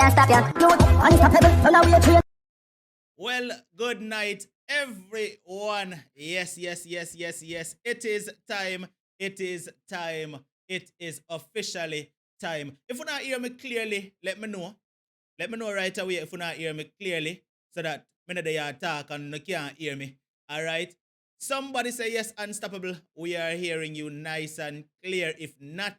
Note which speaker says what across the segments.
Speaker 1: can't stop ya. Youth, unstoppable, so now we are trained.
Speaker 2: Well, good night, everyone. Yes, yes, yes, yes, yes. It is time. It is time. It is officially time. If you not hear me clearly, let me know. Let me know right away if you not hear me clearly, so that when they are talk and you can't hear me. All right. Somebody say yes, unstoppable. We are hearing you nice and clear. If not,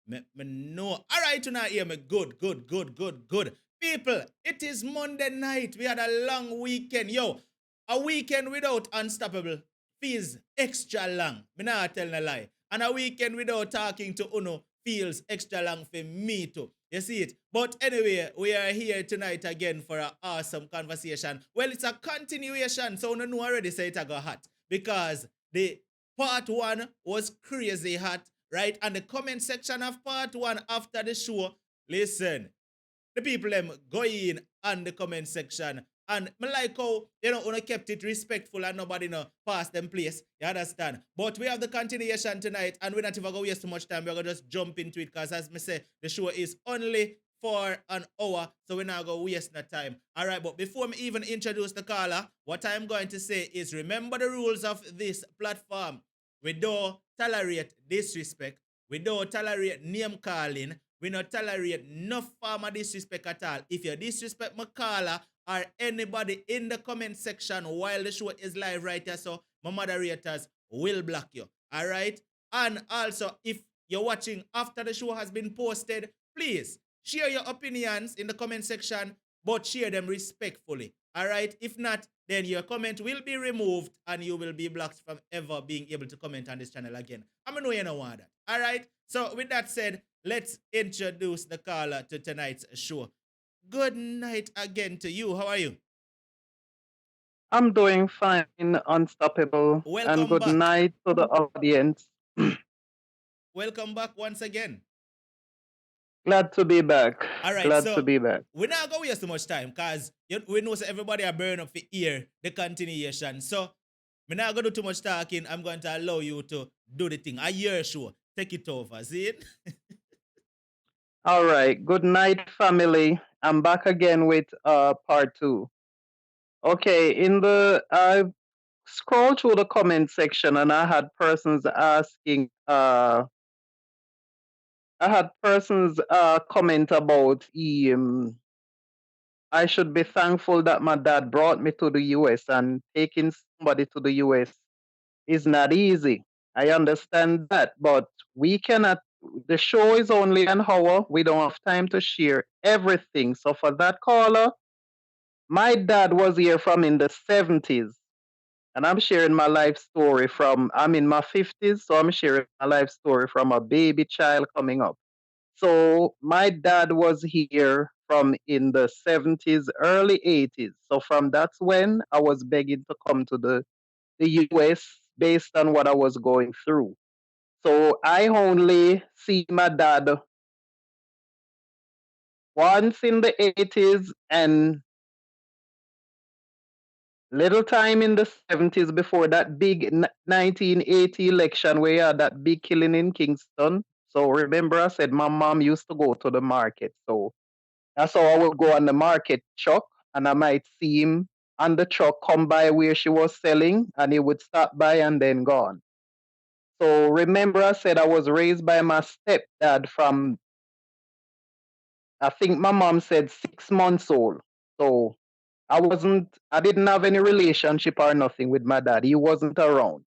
Speaker 2: me know. All right, you not hear me. Good, good, good, good, good. People, it is Monday night. We had a long weekend. Yo, a weekend without unstoppable feels extra long. Me not telling a lie. And a weekend without talking to Uno feels extra long for me too. You see it? But anyway, we are here tonight again for an awesome conversation. Well, it's a continuation, so you know already say it got hot. Because the part one was crazy hot, right? And the comment section of part one after the show, listen, the people them go in on the comment section. And me like how, you kept it respectful and nobody pass them place. You understand? But we have the continuation tonight and we're not even going to waste too much time. We're going to just jump into it because as me say, the show is only for an hour, so we're not going to waste no time. All right, but before me even introduce the caller, what I'm going to say is remember the rules of this platform. We don't tolerate disrespect. We don't tolerate name calling. We not tolerate no form of disrespect at all. If you disrespect my caller or anybody in the comment section while the show is live right here, so my moderators will block you. All right? And also, if you're watching after the show has been posted, please share your opinions in the comment section, but share them respectfully. All right? If not, then your comment will be removed and you will be blocked from ever being able to comment on this channel again. I know you don't want that. All right? So with that said, let's introduce the caller to tonight's show. Good night again to you. How are you?
Speaker 3: I'm doing fine, unstoppable.
Speaker 2: Welcome
Speaker 3: and good
Speaker 2: back.
Speaker 3: night to the audience.
Speaker 2: Welcome back once again.
Speaker 3: Glad to be back.
Speaker 2: All right,
Speaker 3: Glad
Speaker 2: so
Speaker 3: to be back.
Speaker 2: we're not going to waste too much time because we know so everybody are burning up for ear the continuation. So we're not going to do too much talking. I'm going to allow you to do the thing. A year show. Take it over. See it?
Speaker 3: All right. Good night, family. I'm back again with part two. Okay, I scrolled through the comment section and I had persons asking comment about I should be thankful that my dad brought me to the US, and taking somebody to the US is not easy. I understand that, but we cannot. The show is only an hour. We don't have time to share everything. So for that caller, my dad was here from in the 70s, and I'm sharing my life story from. I'm in my 50s, so I'm sharing my life story from a baby child coming up. So my dad was here from in the 70s, early 80s. So from that's when I was begging to come to the US based on what I was going through. So I only see my dad once in the 80s and little time in the 70s before that big 1980 election where you had that big killing in Kingston. So remember I said my mom used to go to the market. So that's how I would go on the market truck and I might see him on the truck come by where she was selling and he would stop by and then gone. So remember I said I was raised by my stepdad from, I think my mom said 6 months old. So I didn't have any relationship or nothing with my dad. He wasn't around.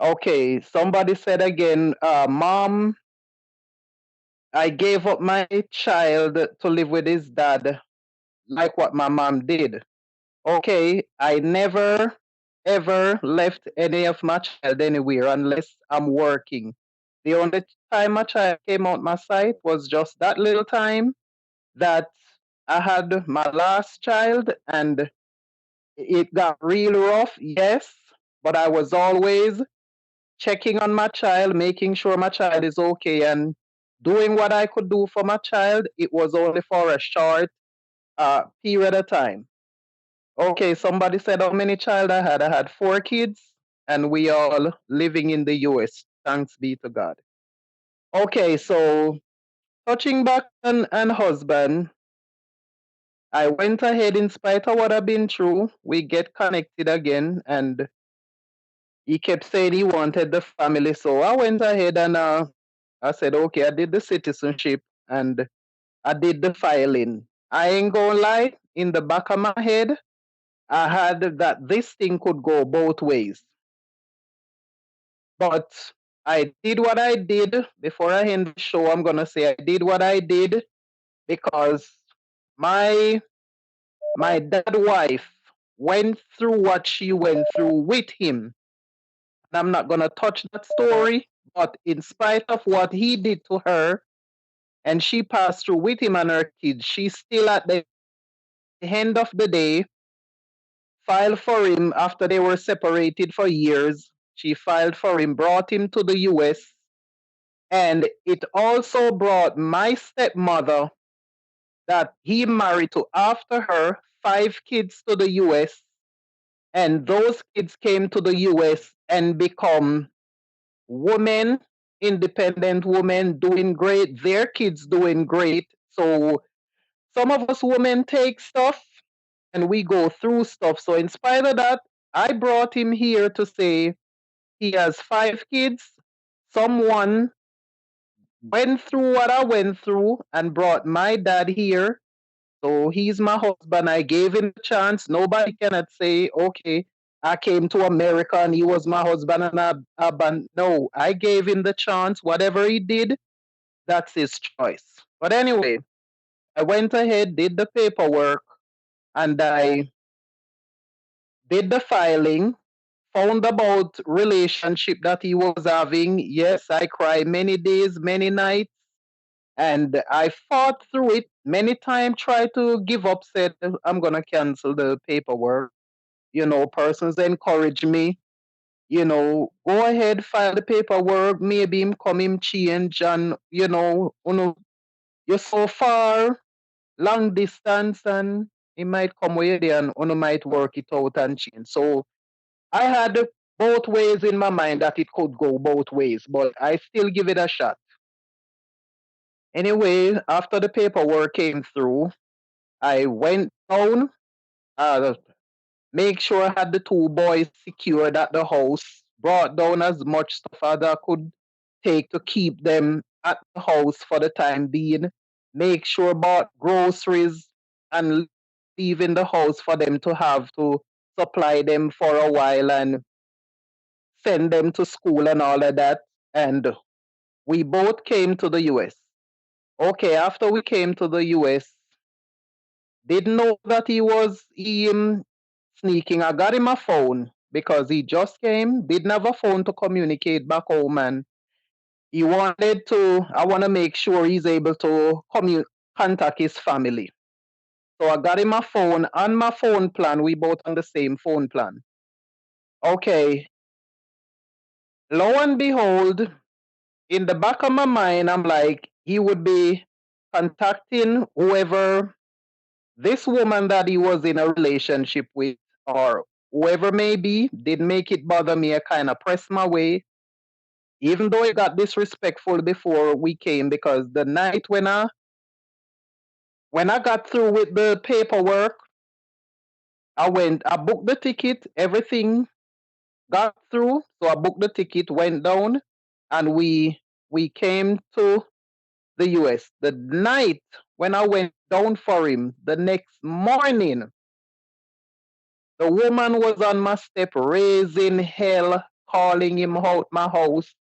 Speaker 3: Okay, somebody said again, Mom, I gave up my child to live with his dad like what my mom did. Okay, I never ever left any of my child anywhere unless I'm working. The only time my child came out my sight was just that little time that I had my last child and it got real rough, yes, but I was always checking on my child, making sure my child is okay and doing what I could do for my child. It was only for a short period of time. Okay, somebody said how many child I had. I had 4 kids, and we all living in the US. Thanks be to God. Okay, so touching back on husband, I went ahead in spite of what I've been through. We get connected again, and he kept saying he wanted the family. So I went ahead and I said, okay, I did the citizenship and I did the filing. I ain't gonna lie, in the back of my head, I had that this thing could go both ways. But I did what I did. Before I end the show, I'm gonna say I did what I did because my my dad wife went through what she went through with him. And I'm not gonna touch that story, but in spite of what he did to her and she passed through with him and her kids, she still at the end of the day filed for him after they were separated for years. She filed for him, brought him to the US, and it also brought my stepmother that he married to after her 5 kids to the US, and those kids came to the US and become women, independent women doing great, their kids doing great. So some of us women take stuff and we go through stuff. So in spite of that, I brought him here to say he has 5 kids. Someone went through what I went through and brought my dad here. So he's my husband. I gave him a chance. Nobody cannot say, okay, I came to America and he was my husband and no, I gave him the chance. Whatever he did, that's his choice. But anyway, I went ahead, did the paperwork, and I did the filing, found about relationship that he was having. Yes, I cried many days, many nights, and I fought through it many times, tried to give up, said I'm gonna cancel the paperwork. Persons encourage me, go ahead, file the paperwork, maybe him come him change and you're so far, long distance and he might come with you and might work it out and change. So I had both ways in my mind that it could go both ways, but I still give it a shot. Anyway, after the paperwork came through, I went down, uh, make sure I had the 2 boys secured at the house, brought down as much stuff as I could take to keep them at the house for the time being, make sure bought groceries and leave in the house for them to have to supply them for a while and send them to school and all of that. And we both came to the US. Okay, after we came to the US, didn't know that he was sneaking. I got him a phone because he just came, didn't have a phone to communicate back home, and he wanted to, I want to make sure he's able to contact his family. So I got him a phone. On my phone plan, we both on the same phone plan. Okay, lo and behold, in the back of my mind, I'm like, he would be contacting whoever this woman that he was in a relationship with, or whoever may be, didn't make it bother me. I kind of pressed my way, even though it got disrespectful before we came, because the night when I got through with the paperwork, I booked the ticket, everything got through. So I booked the ticket, went down, and we came to the US. The night when I went down for him, the next morning, the woman was on my step, raising hell, calling him out my house.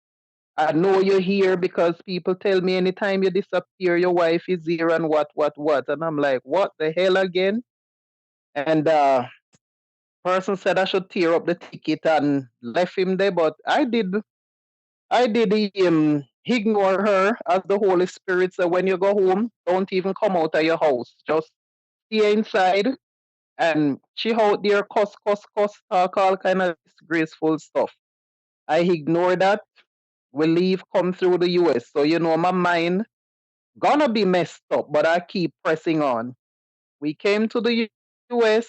Speaker 3: I know you're here because people tell me anytime you disappear, your wife is here and what. And I'm like, what the hell again? And person said I should tear up the ticket and left him there, but I did ignore her as the Holy Spirit said, when you go home, don't even come out of your house. Just stay inside. And she out there cuss, talk all kind of disgraceful stuff. I ignore that. We leave, come through the US. So my mind gonna be messed up, but I keep pressing on. We came to the US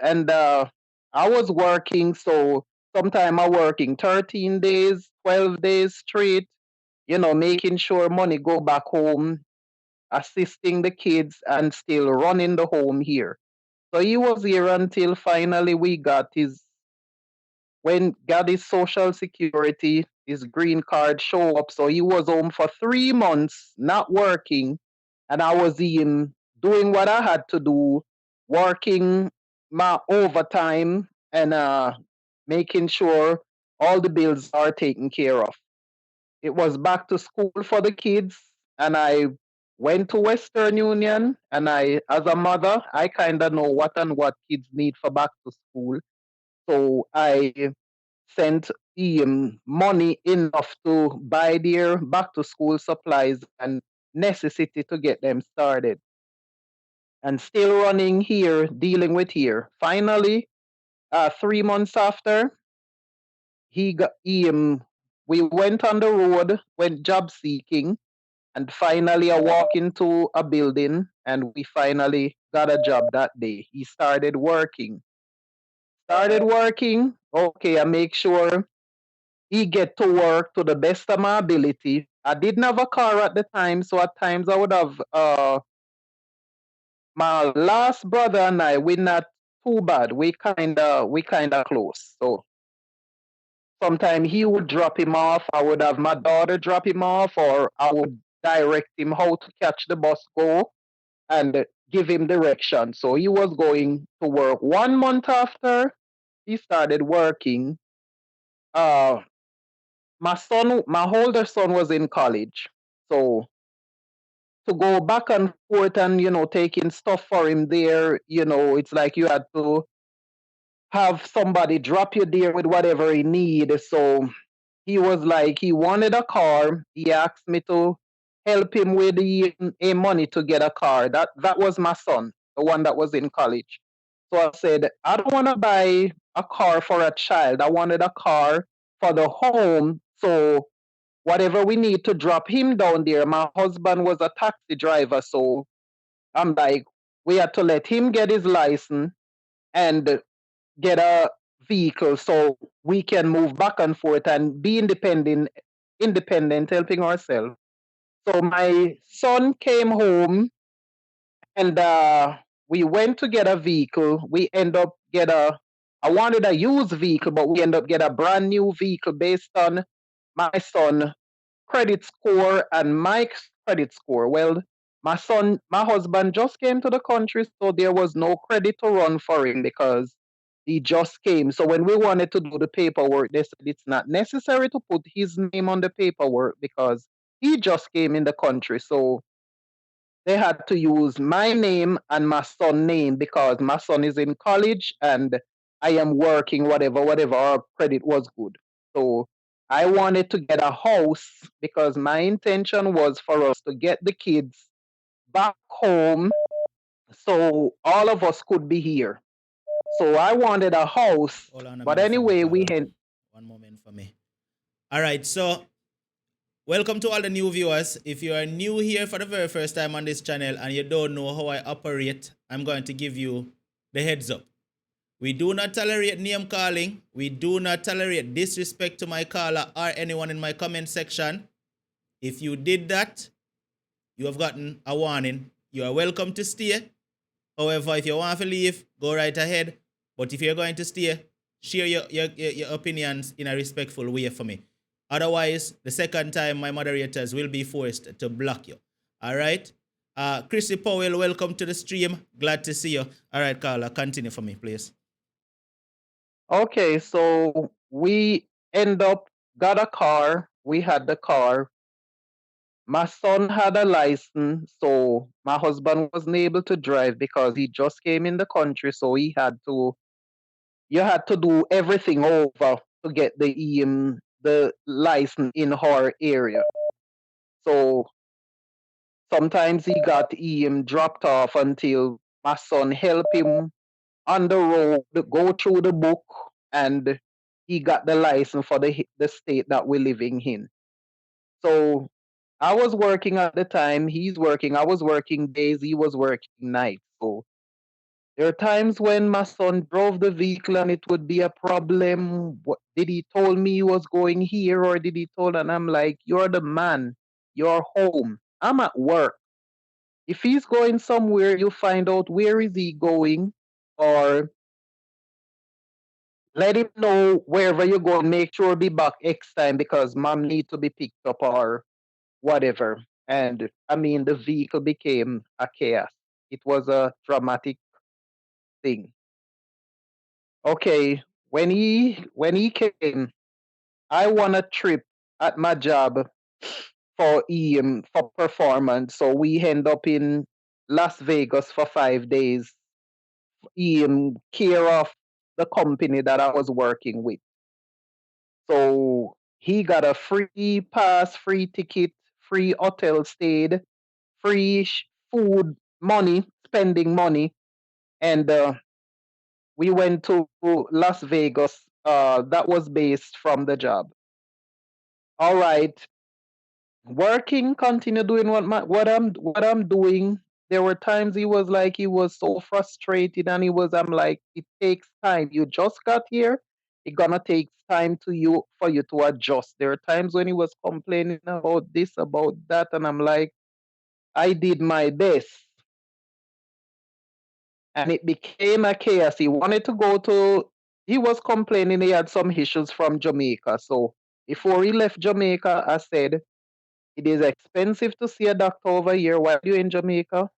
Speaker 3: and I was working, so sometime I working 13 days, 12 days straight, making sure money go back home. assisting the kids, and still running the home here. So he was here until finally we got his social security, his green card show up. So he was home for 3 months, not working, and I was in doing what I had to do, working my overtime and making sure all the bills are taken care of. It was back to school for the kids, and I went to Western Union, and as a mother, I kind of know what and what kids need for back to school. So I sent money enough to buy their back to school supplies and necessity to get them started. And still running here, dealing with here. Finally, 3 months after, we went on the road, went job seeking, and finally I walked into a building and we finally got a job that day. He started working. Okay, I make sure he get to work to the best of my ability. I didn't have a car at the time, so at times I would have my last brother and I, we're not too bad. We kinda close. So sometimes he would drop him off. I would have my daughter drop him off, or I would direct him how to catch the bus go and give him direction. So he was going to work. 1 month after he started working, uh, my older son was in college. So to go back and forth and, taking stuff for him there, it's like you had to have somebody drop you there with whatever he need. So he was like, he wanted a car. He asked me to help him with the money to get a car. That was my son, the one that was in college. So I said, I don't want to buy a car for a child. I wanted a car for the home. So whatever we need to drop him down there. My husband was a taxi driver, so I'm like, we had to let him get his license and get a vehicle so we can move back and forth and be independent, helping ourselves. So my son came home and we went to get a vehicle. We end up I wanted a used vehicle, but we end up get a brand new vehicle based on my son credit score and Mike's credit score. Well, my husband just came to the country, so there was no credit to run for him because he just came. So when we wanted to do the paperwork, they said it's not necessary to put his name on the paperwork because he just came in the country. So they had to use my name and my son's name because my son is in college and I am working whatever our credit was good. So I wanted to get a house because my intention was for us to get the kids back home so all of us could be here. So I wanted a house,
Speaker 2: Hold on a
Speaker 3: but
Speaker 2: minute for me,
Speaker 3: anyway, we
Speaker 2: caller.
Speaker 3: had.
Speaker 2: One moment for me. All right, so welcome to all the new viewers. If you are new here for the very first time on this channel and you don't know how I operate, I'm going to give you the heads up. We do not tolerate name calling. We do not tolerate disrespect to my caller or anyone in my comment section. If you did that, you have gotten a warning. You are welcome to stay. However, if you want to leave, go right ahead. But if you're going to stay, share your opinions in a respectful way for me. Otherwise, the second time, my moderators will be forced to block you. All right? Chrissy Powell, welcome to the stream. Glad to see you. All right, Carla, continue for me, please.
Speaker 3: Okay, so we got a car. We had the car. My son had a license, so my husband wasn't able to drive because he just came in the country, so you had to do everything over to get the license in our area. So sometimes he got dropped off until my son helped him on the road, go through the book, and he got the license for the state that we're living in. So I was working at the time. He's working. I was working days. He was working nights. So there are times when my son drove the vehicle and it would be a problem. What did he told me he was going here or did he told? And I'm like, you're the man. You're home. I'm at work. If he's going somewhere, you find out where is he going, or let him know wherever you go. Make sure be back X time because mom need to be picked up or whatever. And I mean, the vehicle became a chaos. It was a dramatic thing. Okay, when he came, I won a trip at my job for performance. So we end up in Las Vegas for 5 days. Care of the company that I was working with. So he got a free pass, free ticket, free hotel stayed, free food, money, spending money, and we went to Las Vegas. That was based from the job. All right, working, continue doing what I'm doing. There were times he was so frustrated, and I'm like, it takes time. You just got here. It gonna take time for you to adjust. There are times when he was complaining about this, about that, and I'm like, I did my best. And it became a chaos. He was complaining he had some issues from Jamaica. So before he left Jamaica, I said, it is expensive to see a doctor over here while you're in Jamaica.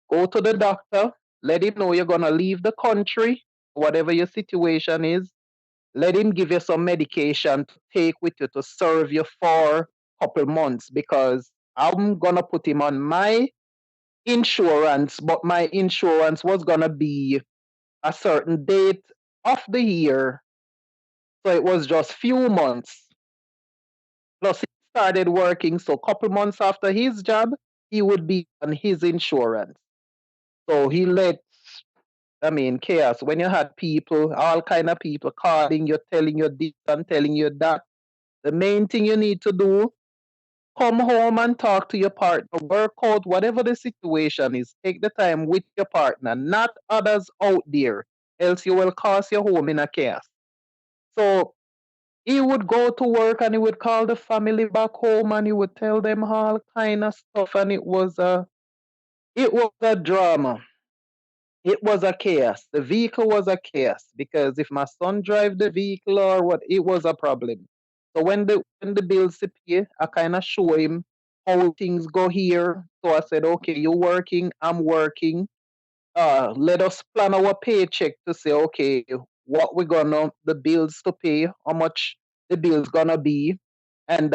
Speaker 3: Go to the doctor, let him know you're going to leave the country, whatever your situation is. Let him give you some medication to take with you to serve you for a couple months because I'm going to put him on my insurance, but my insurance was going to be a certain date of the year. So it was just few months. Plus, he started working. So, a couple months after his job, he would be on his insurance. So chaos. When you had people, all kind of people calling you, telling you this and telling you that, the main thing you need to do, come home and talk to your partner, work out whatever the situation is. Take the time with your partner, not others out there, else you will cause your home in a chaos. So he would go to work and he would call the family back home and he would tell them all kind of stuff, and it was a drama. It was a chaos. The vehicle was a chaos because if my son drive the vehicle or what, it was a problem. So when the bills appear, I kind of show him how things go here. So I said, okay, you working, I'm working. Let us plan our paycheck to say, okay, what we're gonna the bills to pay, how much the bills gonna be, and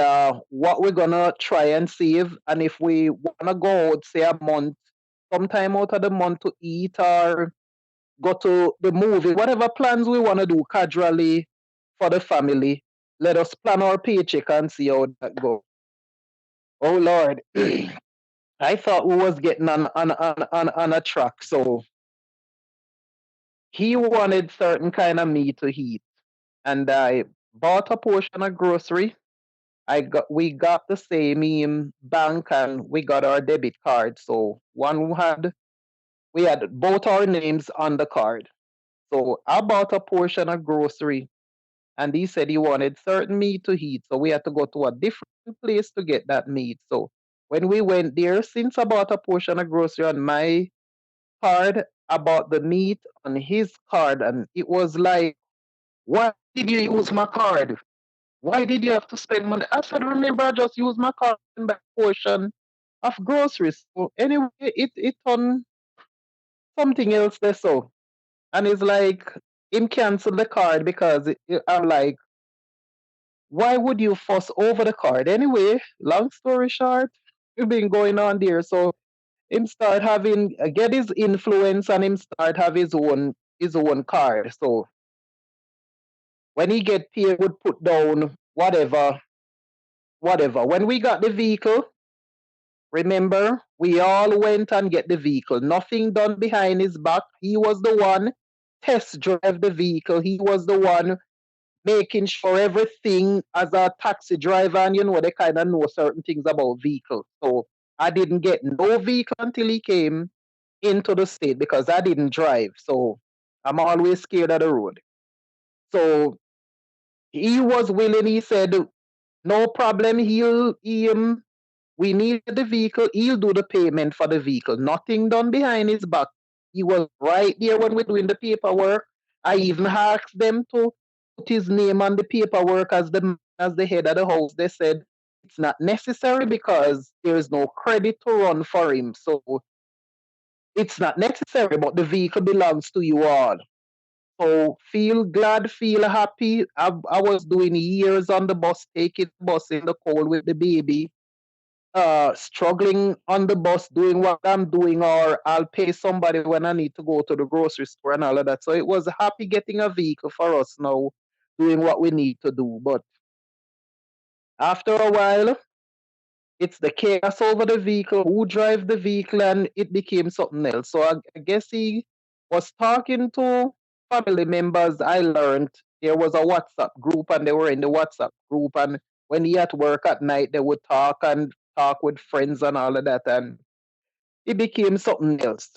Speaker 3: what we're gonna try and save. And if we wanna go out, say a month, sometime out of the month to eat or go to the movie, whatever plans we wanna do casually for the family, let us plan our paycheck and see how that go. Oh Lord, I thought we was getting on a track, so he wanted certain kind of meat to eat, and I bought a portion of grocery. We got the same bank, and we got our debit card. So we had both our names on the card. So I bought a portion of grocery, and he said he wanted certain meat to eat. So we had to go to a different place to get that meat. So when we went there, since I bought a portion of grocery on my card, I bought the meat on his card, and it was like, why did you use my card? Why did you have to spend money? I said, remember, I just used my card and buy a portion of groceries. So anyway, it on something else there. So, and it's like, him cancel the card because I'm like, why would you fuss over the card? Anyway, long story short, it's been going on there. So him start having get his influence and him start have his own card. So when he get paid, would put down whatever. When we got the vehicle, remember, we all went and get the vehicle. Nothing done behind his back. He was the one test drive the vehicle. He was the one making sure everything as a taxi driver, and they kind of know certain things about vehicles. So I didn't get no vehicle until he came into the state because I didn't drive. So I'm always scared of the road. So he was willing. He said, no problem. We need the vehicle. He'll do the payment for the vehicle. Nothing done behind his back. He was right there when we're doing the paperwork. I even asked them to put his name on the paperwork as the head of the house. They said it's not necessary because there is no credit to run for him. So it's not necessary, but the vehicle belongs to you all. So feel glad, feel happy. I was doing years on the bus, taking the bus in the cold with the baby, struggling on the bus, doing what I'm doing, or I'll pay somebody when I need to go to the grocery store and all of that. So it was happy getting a vehicle for us now, doing what we need to do. But after a while, it's the chaos over the vehicle, who drives the vehicle, and it became something else. So I guess he was talking to family members. I learned there was a WhatsApp group, and they were in the WhatsApp group. And when he at work at night, they would talk with friends and all of that, and it became something else.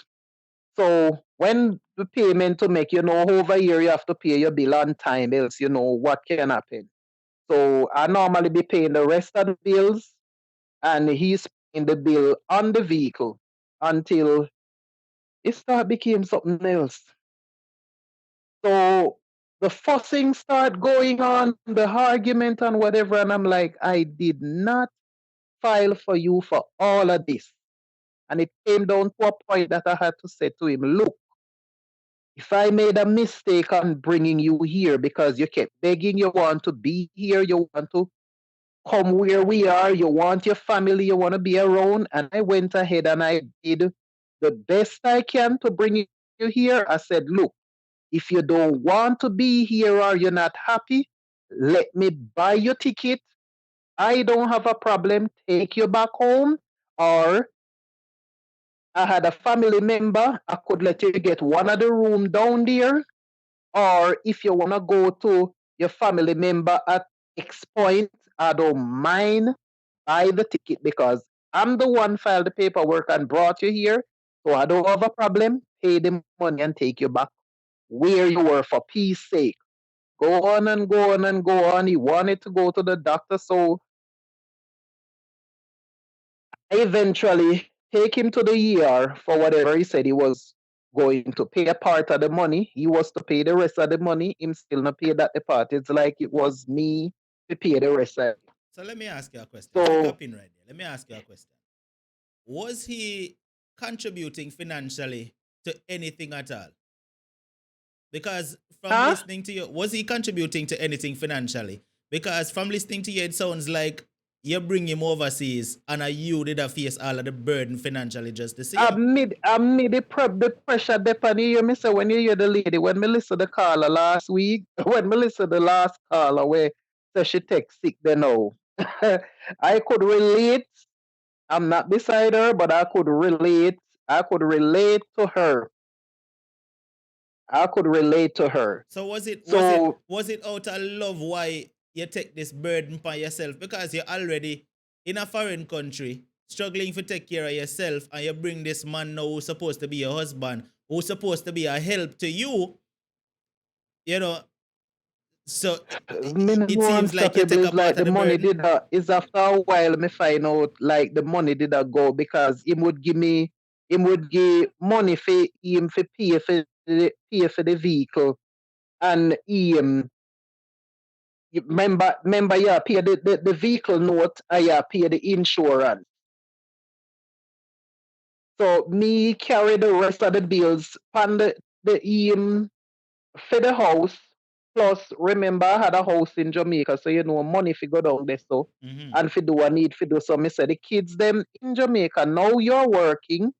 Speaker 3: So when the payment to make, over here you have to pay your bill on time, else what can happen. So I normally be paying the rest of the bills, and he's paying the bill on the vehicle until it became something else. So the fussing start going on, the argument and whatever, and I'm like, I did not file for you for all of this. And it came down to a point that I had to say to him, look, if I made a mistake on bringing you here because you kept begging, you want to be here, you want to come where we are, you want your family, you want to be around, and I went ahead and I did the best I can to bring you here. I said, look, if you don't want to be here or you're not happy, let me buy your ticket. I don't have a problem. Take you back home. Or I had a family member, I could let you get one of the room down there. Or if you want to go to your family member at X point, I don't mind. Buy the ticket because I'm the one filed the paperwork and brought you here. So I don't have a problem. Pay the money and take you back where you were for peace sake. Go on and go on and go on. He wanted to go to the doctor, so I eventually take him to the ER for whatever he said he was going to pay a part of the money. He was to pay the rest of the money. Him still not pay that part. It's like it was me to pay the rest of it.
Speaker 2: So let me ask you a question.
Speaker 3: So
Speaker 2: Pick up in right there. Let me ask you a question. Was he contributing financially to anything at all? Because from
Speaker 3: huh?
Speaker 2: listening to you, was he contributing to anything financially? Because from listening to you, it sounds like you bring him overseas and you did a face all of the burden financially just the same.
Speaker 3: I made the pressure depend you hear me say when you hear the lady, when me listen the caller last week, when me listen the last caller where say she take sick then now. I could relate. I'm not beside her, but I could relate. I could relate to her. I could relate to her.
Speaker 2: So
Speaker 3: So
Speaker 2: was it out of love why you take this burden by yourself? Because you're already in a foreign country, struggling to take care of yourself, and you bring this man now who's supposed to be your husband, who's supposed to be a help to you, you know. So it seems like you
Speaker 3: unstoppable
Speaker 2: take a
Speaker 3: is
Speaker 2: part
Speaker 3: like
Speaker 2: of
Speaker 3: the
Speaker 2: the
Speaker 3: money
Speaker 2: burden.
Speaker 3: did is after a while me find out like the money did go because him would give money for him for pay for the vehicle and him remember yeah pay the vehicle note yeah pay the insurance. So me carry the rest of the bills on the for the house. Plus, remember I had a house in Jamaica, so money fi go down there so
Speaker 2: Mm-hmm.
Speaker 3: and fi do I need fi do. So me say the kids them in Jamaica, now you're working,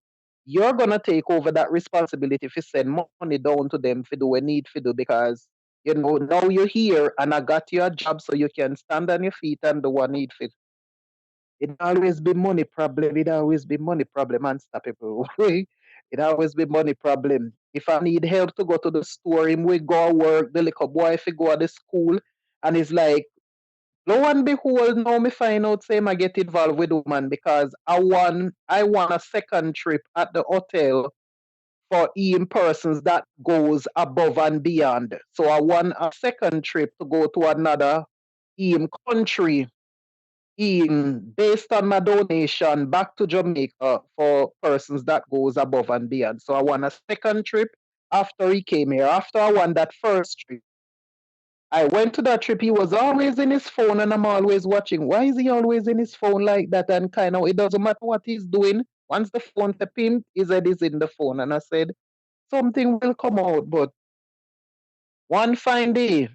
Speaker 3: you're gonna take over that responsibility fi send money down to them fi do what need fi do because now you're here and I got you a job so you can stand on your feet and do what need fi. It always be money problem. It always be money problem, unstoppable. It always be money problem. If I need help to go to the store, him we go work, the little boy if he go to the school, and it's like, lo and behold, now me find out say I get involved with woman because I want a second trip at the hotel for EM persons that goes above and beyond. So I want a second trip to go to another EM country based on my donation back to Jamaica for persons that goes above and beyond. So I won a second trip after he came here. After I won that first trip, I went to that trip. He was always in his phone, and I'm always watching. Why is he always in his phone like that? And kind of, it doesn't matter what he's doing. Once the phone tap him, his head is in the phone. And I said, something will come out. But one fine day,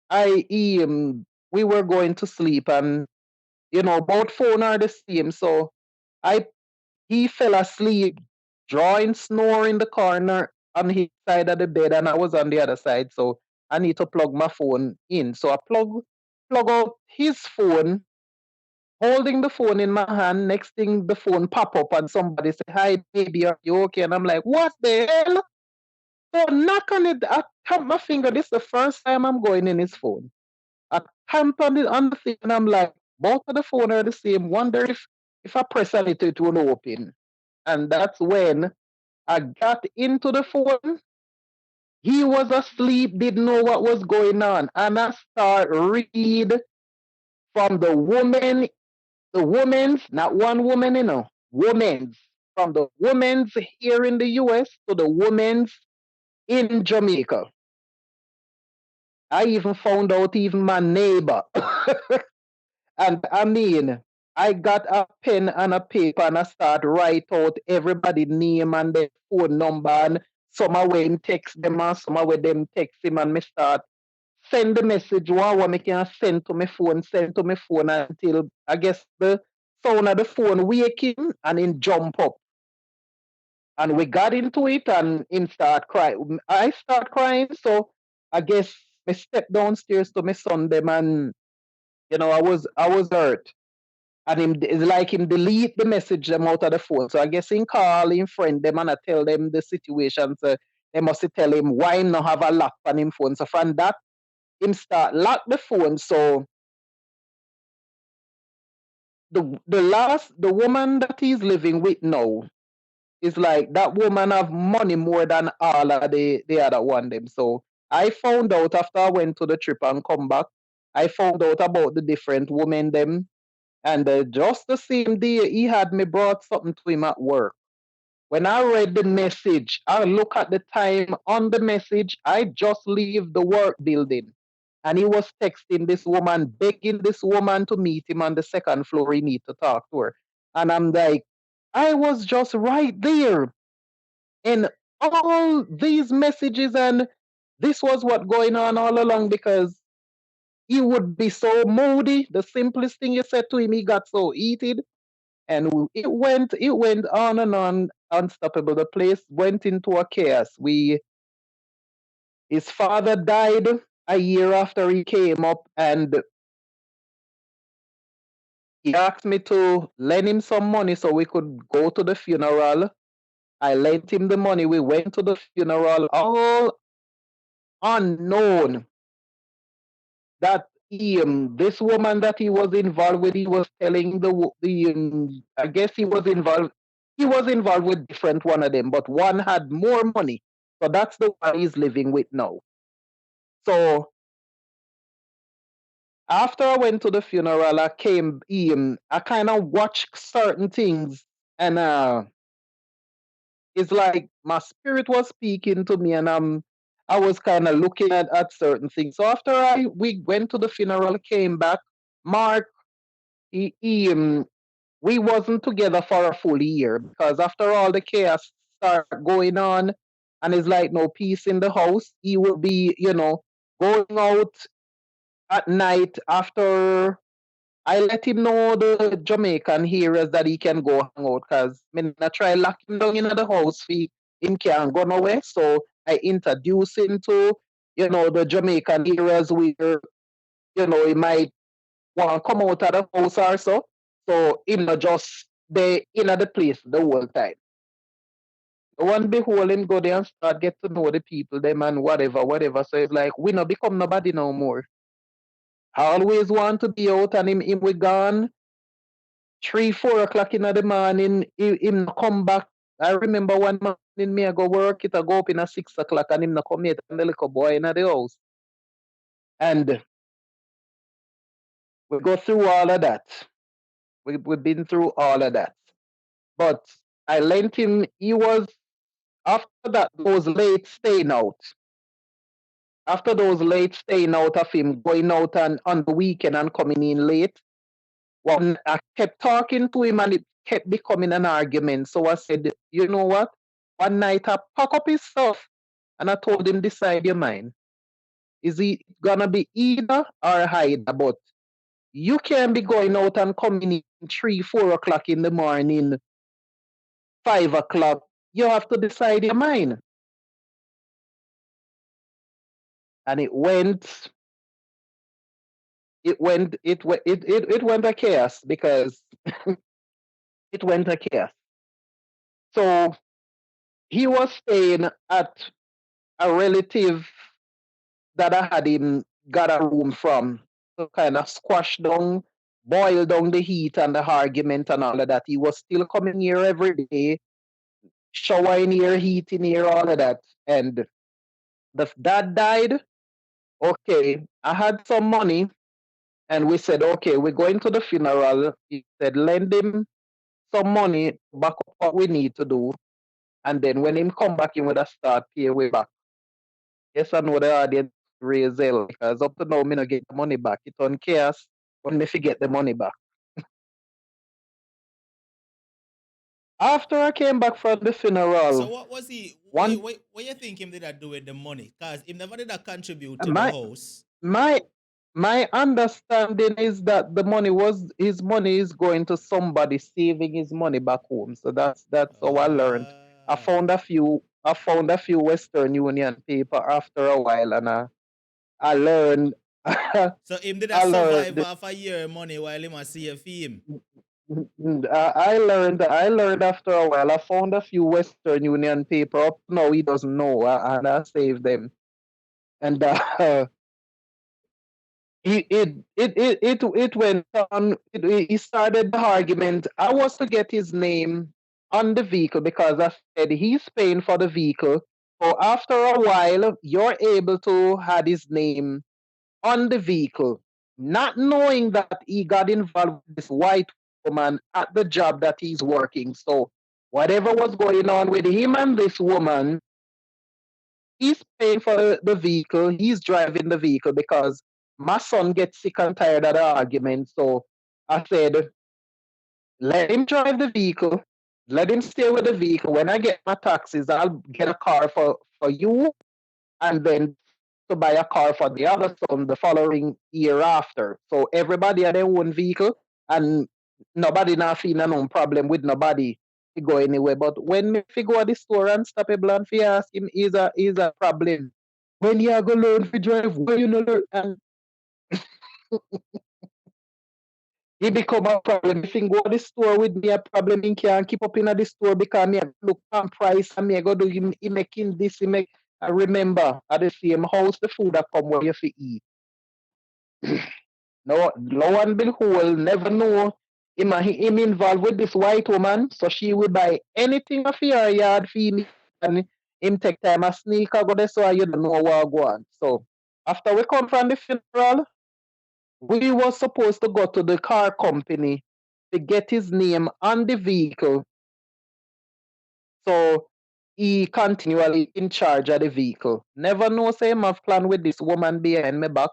Speaker 3: we were going to sleep, and both phone are the same. So I he fell asleep, drawing snore in the corner on his side of the bed, and I was on the other side. So I need to plug my phone in. So I plug out his phone, holding the phone in my hand. Next thing, the phone pop up and somebody say, "Hi, baby, are you okay?" And I'm like, "What the hell?" So knock on it. I tap my finger. This is the first time I'm going in his phone. I tap on it on the thing, and I'm like, both of the phone are the same. Wonder if I press on it, it will open. And that's when I got into the phone. He was asleep, didn't know what was going on. And I start read from the woman's, not one woman, women's, from the women's here in the US to the women's in Jamaica. I even found out even my neighbor. And I mean, I got a pen and a paper and I start write out everybody name and their phone number, and some of when text them and some of when them text him, and me start send the message what me can send to my phone until I guess the sound of the phone wake him and him jump up. And we got into it and him start crying. I start crying, so I guess me step downstairs to my son them, and I was hurt. And him it's like him delete the message them out of the phone. So I guess him call him friend them and I tell them the situation. So they must tell him why him not have a lock on him phone. So from that, him start lock the phone. So the woman that he's living with now is like that woman have money more than all of the other one them. So I found out after I went to the trip and come back, I found out about the different women them. And just the same day, he had me brought something to him at work. When I read the message, I look at the time on the message, I just leave the work building. And he was texting this woman, begging this woman to meet him on the second floor. He need to talk to her. And I'm like, I was just right there. And all these messages, and this was what going on all along, because he would be so moody. The simplest thing you said to him, he got so heated. And it went on and on, unstoppable. The place went into a chaos. His father died a year after he came up, and he asked me to lend him some money so we could go to the funeral. I lent him the money. We went to the funeral, all unknown that this woman that he was involved with, he was telling I guess he was involved with different one of them, but one had more money. So that's the one he's living with now. So after I went to the funeral, I came I kind of watched certain things, and it's like my spirit was speaking to me, and I was kind of looking at certain things. So after we went to the funeral, came back, Mark, he we wasn't together for a full year, because after all the chaos start going on and it's like no peace in the house, he will be, going out at night after I let him know the Jamaican areas that he can go hang out, because I try lock him down in the house him can't go nowhere. So I introduce him to, the Jamaican areas where, he might want to come out of the house or so. So him not just they in the place the whole time. One behold him go there and start get to know the people, them and whatever, whatever. So it's like we not become nobody no more. I always want to be out, and him we gone 3, 4 o'clock in the morning. Him no come back. I remember one morning me I go work, it I go up in at 6 o'clock, and him no come yet, and the little boy in the house. And We go through all of that. We've been through all of that. But I lent him, he was, after that, those late staying out. After those late staying out of him, going out on the weekend and coming in late, one, I kept talking to him and it kept becoming an argument. So I said, you know what? One night I pack up his stuff and I told him, decide your mind. Is he gonna be either or either? But you can't be going out and coming in 3, 4 o'clock in the morning, 5 o'clock. You have to decide your mind. And it went a chaos because it went a chaos. So he was staying at a relative that I had him got a room from to kind of squash down, boil down the heat and the argument and all of that. He was still coming here every day, showering here, heating here, all of that. And the dad died. Okay, I had some money, and we said, okay, we're going to the funeral. He said, lend him some money, back up what we need to do. And then when him come back in with a start pay way back. Yes, I know the audience raise hell because up to now me not get the money back. It on chaos when me forget the money back. After I came back from the funeral,
Speaker 2: So what was he?
Speaker 3: one
Speaker 2: What you think him did that do with the money? Cause he never did that contribute to the
Speaker 3: my
Speaker 2: house.
Speaker 3: my my understanding is that the money was his money is going to somebody saving his money back home. So that's how I learned. I found a few Western Union paper after a while, and I learned
Speaker 2: So him did
Speaker 3: I
Speaker 2: that survive
Speaker 3: learned
Speaker 2: half a year money while him a save for him.
Speaker 3: I learned after a while. I found a few Western Union paper. Up now he doesn't know, and I saved them. And it went on. He started the argument. I was to get his name on the vehicle because I said he's paying for the vehicle. So after a while, you're able to have his name on the vehicle, not knowing that he got involved with this white woman at the job that he's working. So whatever was going on with him and this woman, he's paying for the vehicle, he's driving the vehicle because my son gets sick and tired of the argument. So I said, let him drive the vehicle, let him stay with the vehicle. When I get my taxes, I'll get a car for you and then to buy a car for the other son the following year after. So everybody had their own vehicle and nobody not feeling no problem with nobody to go anywhere. But when me fi go to the store and stop a and fi ask him is a problem. When you go learn to drive, when you no learn and he become a problem. If he go to the store with me, a problem he can't keep up in the store because me a look on price and me a go do he making this, he make I remember at the same house the food that come where you fi eat. No, lo and behold, never know him involved with this white woman, so she will buy anything of her yard for me, and him take time a sneak go there, so you don't know what go on. So after we come from the funeral, we was supposed to go to the car company to get his name on the vehicle, so he continually in charge of the vehicle. Never know say him have plan with this woman behind my back.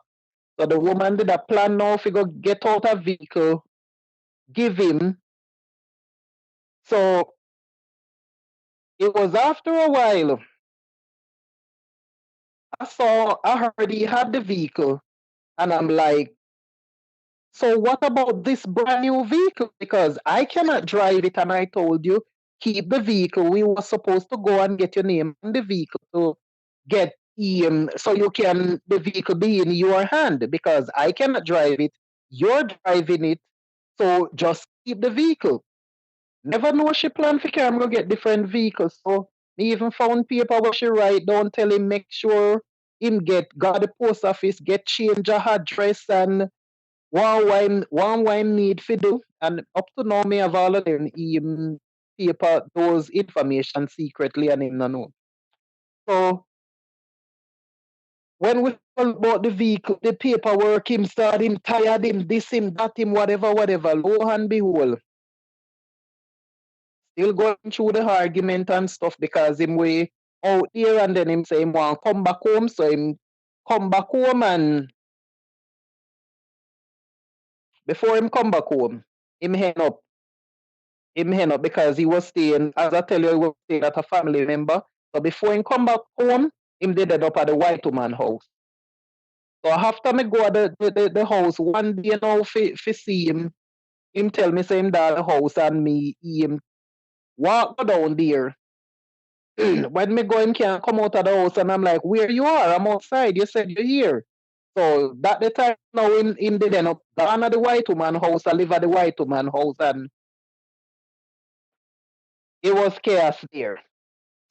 Speaker 3: So the woman did a plan now if go get out a vehicle, give him. So it was after a while I heard he had the vehicle, and I'm like, so what about this brand new vehicle? Because I cannot drive it, and I told you keep the vehicle. We were supposed to go and get your name on the vehicle to get so you can the vehicle be in your hand because I cannot drive it. You're driving it, so just keep the vehicle. Never know she plan for camera get different vehicles. So me even found paper where she write down tell him make sure him get got the post office, get change a address and one wine need for do. And up to now me have all of them him paper those information secretly and him no know. So when we talk about the vehicle, the paperwork, him start, him tired, him this, him that, him whatever, whatever. Lo and behold, still going through the argument and stuff because him way out there and then him say him want come back home. So him come back home and before him come back home, him hand up. Him hand up because he was staying, as I tell you, he was staying at a family member. So before him come back home, him did it up at the white woman house. So after me go at the house one day now fi see him tell me say him that the house and me him walk go down there. When me go him can't come out of the house and I'm like, where you are? I'm outside. You said you're here. So that the time now him did end up gone at the white woman house. I live at the white woman house and it was chaos there.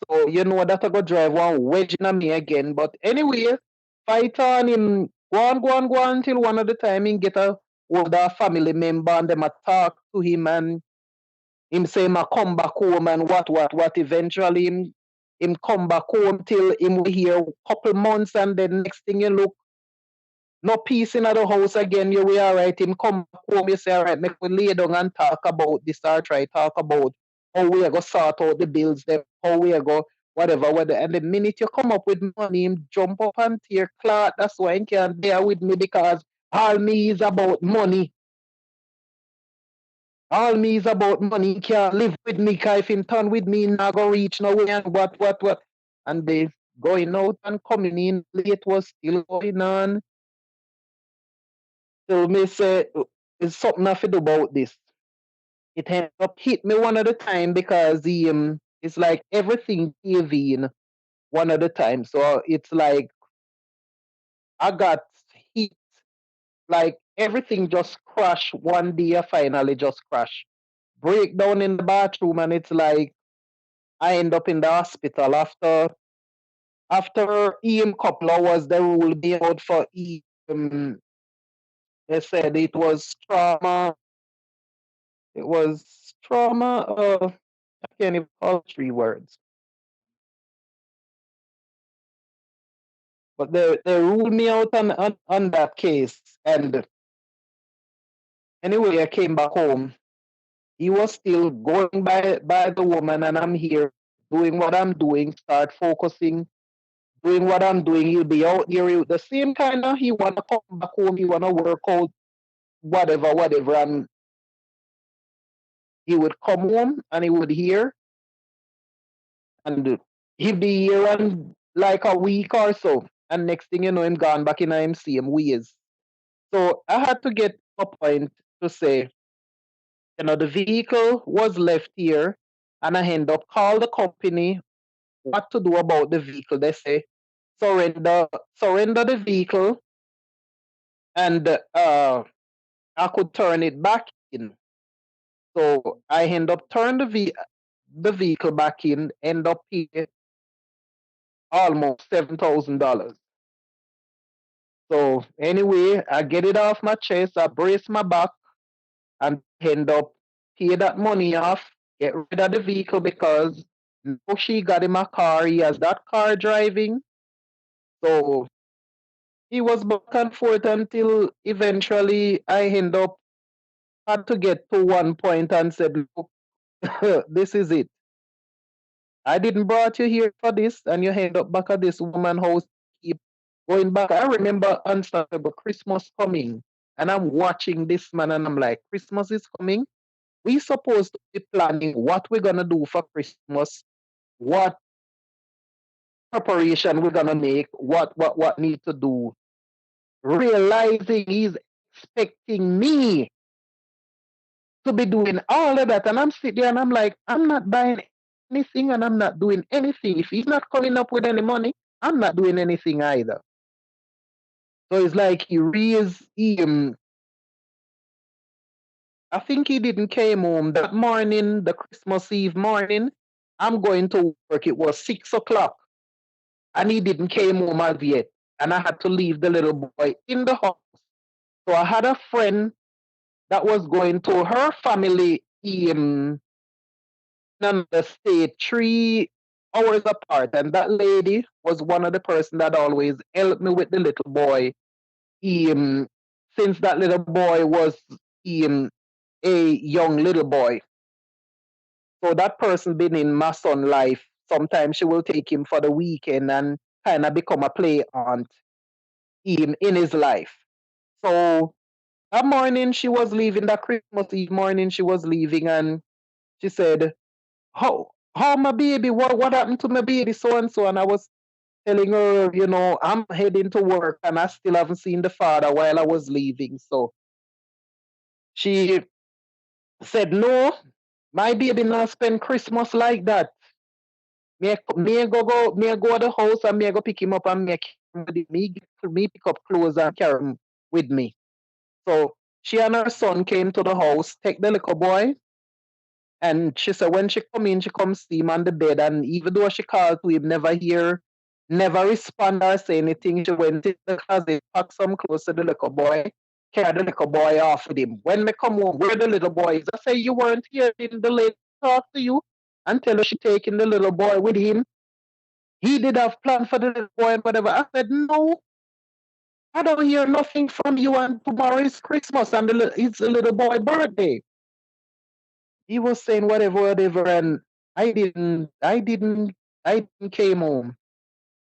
Speaker 3: So you know that I go drive one wedge in me again. But anyway, fight on him go on till one of the time he get a older family member and them a talk to him and him say him a come back home and what eventually him come back home till him we here couple months and then next thing you look no peace in the house again, you we alright, him come back home, you say alright, make we lay down and talk about this or try talk about how we are go sort out the bills them, how we are go whatever. And the minute you come up with money, him jump up and tear cloth. That's why he can't bear with me because all me is about money. All me is about money. He can't live with me because if him turn with me, he not go reach nowhere and what. And they going out and coming in late was still going on. So me say, there's something I have to do about this. It ended up hit me one at a time because it's like everything gave in one at a time. So it's like I got hit, like everything just crashed one day. I finally just crashed, breakdown in the bathroom, and it's like I end up in the hospital after couple hours. The rule be out for they said it was trauma. It was trauma. I can't even call it 3 words. But they ruled me out on that case. And anyway, I came back home. He was still going by the woman, and I'm here doing what I'm doing, start focusing, doing what I'm doing. He'll be out there, the same kind of, he want to come back home, he want to work out, whatever. And he would come home and he would hear, and he'd be here on like a week or so. And next thing you know, him gone back in him same ways. So I had to get a point to say, the vehicle was left here, and I end up call the company what to do about the vehicle. They say surrender the vehicle, and I could turn it back in. So I end up turn the vehicle back in, end up paying almost $7,000. So anyway, I get it off my chest, I brace my back, and end up pay that money off, get rid of the vehicle because now she got him a car. He has that car driving. So he was back and forth until eventually I end up had to get to one point and said, look, this is it. I didn't brought you here for this, and you end up back at this woman house, keep going back. I remember unstoppable Christmas coming, and I'm watching this man, and I'm like, Christmas is coming. We supposed to be planning what we're gonna do for Christmas, what preparation we're gonna make, what need to do. Realizing he's expecting me to be doing all of that, and I'm sitting there and I'm like, I'm not buying anything and I'm not doing anything. If he's not coming up with any money, I'm not doing anything either. So it's like he raised him. I think he didn't came home that morning, the Christmas Eve morning. I'm going to work. It was 6 o'clock, and he didn't came home as yet. And I had to leave the little boy in the house. So I had a friend that was going to her family in another state, 3 hours apart. And that lady was one of the person that always helped me with the little boy. Um, since that little boy was a young little boy. So that person been in my son life. Sometimes she will take him for the weekend and kind of become a play aunt in his life. So that morning she was leaving, that Christmas Eve morning she was leaving, and she said, how my baby, what happened to my baby, so and so. And I was telling her, I'm heading to work and I still haven't seen the father while I was leaving. So she said, no, my baby not spend Christmas like that. Me go to the house and me go pick him up and me pick up clothes and carry him with me. So she and her son came to the house, take the little boy, and she said when she come in, she come see him on the bed, and even though she called to him, never hear, never respond or say anything. She went in the closet, packed some clothes to the little boy, carried the little boy off with him. When me come home, where the little boy is? I say, you weren't here, didn't the lady talk to you and tell her she taking the little boy with him? He did have plan for the little boy and whatever. I said, no, I don't hear nothing from you, and tomorrow is Christmas and it's the little boy birthday. He was saying whatever, and I didn't came home.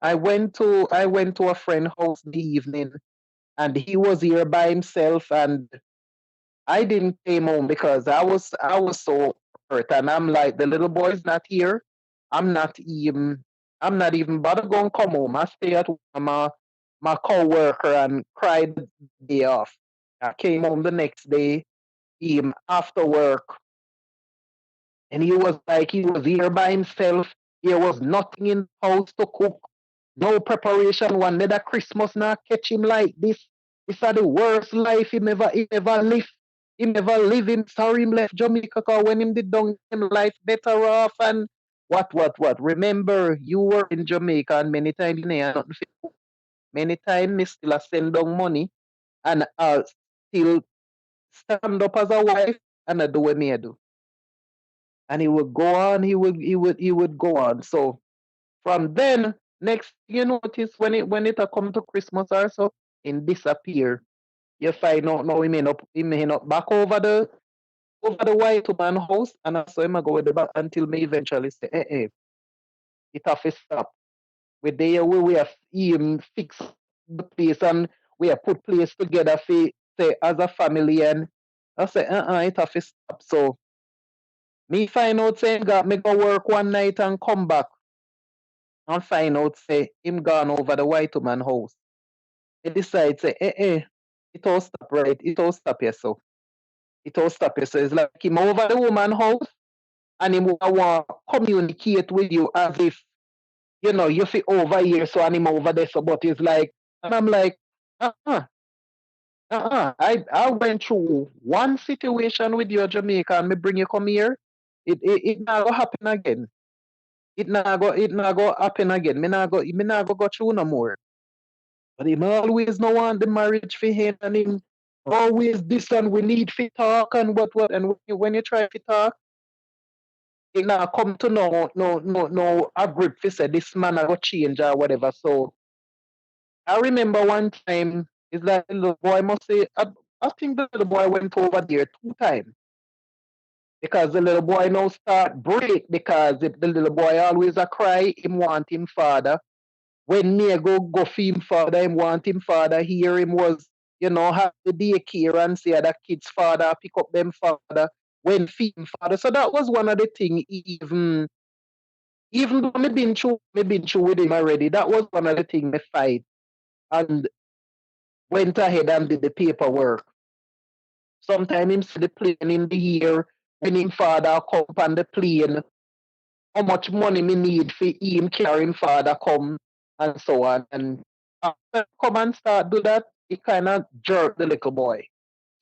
Speaker 3: I went to a friend house the evening, and he was here by himself, and I didn't came home because I was so hurt, and I'm like, the little boy's not here. I'm not even I'm not even bother going come home. I stay at home with my co-worker and cried the day off. I came home the next day, after work, and he was like, he was here by himself. There was nothing in the house to cook, no preparation. One day that Christmas now catch him like this. This are the worst life he ever live. He never live. Him sorry him left Jamaica, 'cause when him did done him life better off, and what. Remember, you were in Jamaica and many times you know nothing fit. Many times me still a send down money and I'll still stand up as a wife and I do what me I do. And he would go on, he would go on. So from then, next you notice when it a come to Christmas or so, him disappear. You find out now he may not back over the white man house, and I saw him a go with the back until me eventually say, it have to stop. We have fix the place, and we have put place together for say as a family, and I say it have to stop. So me find out say him got me go work one night and come back and find out say him gone over the white man house. He decide say it all stop right, it all stop here so. It all stop here. So it's like him over the woman house and him want communicate with you as if you fit over here so and him over there so, but it's like, and I'm like, uh-uh. I went through one situation with you, Jamaica, and me bring you come here. It not go happen again. It not go happen again. Me not go through no more. But him always no want the marriage for him, and him always this, and we need to talk and what, and when you try to talk, it not come to no agree to say this man I go change or whatever. So I remember one time, it's like the little boy must say, I think the little boy went over there 2 times because the little boy now start break because if the little boy always a cry, him want him father. When me go for him father, him want him father. Here him was, have the daycare and say that kid's father pick up them father when feed him father. So that was one of the thing. Even though me been through with him already, that was one of the thing me fight and went ahead and did the paperwork. Sometimes him see the plane in the air when him father come on the plane, how much money me need for him carry him father come and so on. And after come and start do that, he kind of jerk the little boy.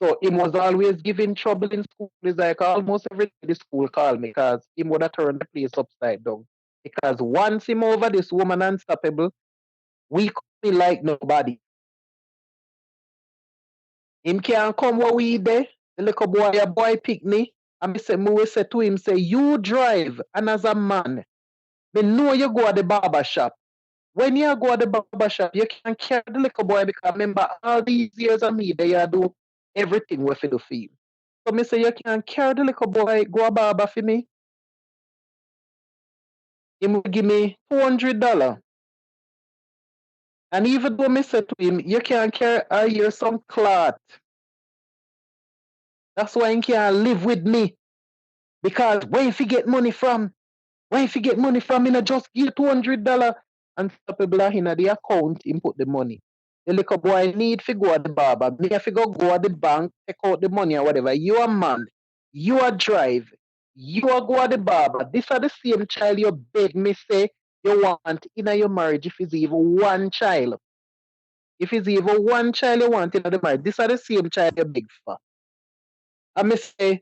Speaker 3: So him was always giving trouble in school. It's like almost every day the school call me because him would have turned the place upside down. Because once him over this woman unstoppable, we couldn't like nobody. Him can't come where we there. The little boy, a boy pick me. And me say to him, say, you drive. And as a man, Me know you go at the barber shop. When you go at the barber shop, you can carry the little boy because remember all these years of me, they do everything with you for you. So me say you can carry the little boy, go a barber for me. He will give me $200. And even though me say to him, you can carry a year some cloth. That's why he can live with me. Because where if he get money from? Where if he get money from? He just give $200 and some people are in the account, him put the money. The little boy need to go at the barber. Me have to go at the bank, take out the money or whatever. You a man. You a drive. You a go at the barber. This are the same child you beg me say you want in your marriage if it's even one child. If it's even one child you want in the marriage, this are the same child you beg for. I me say,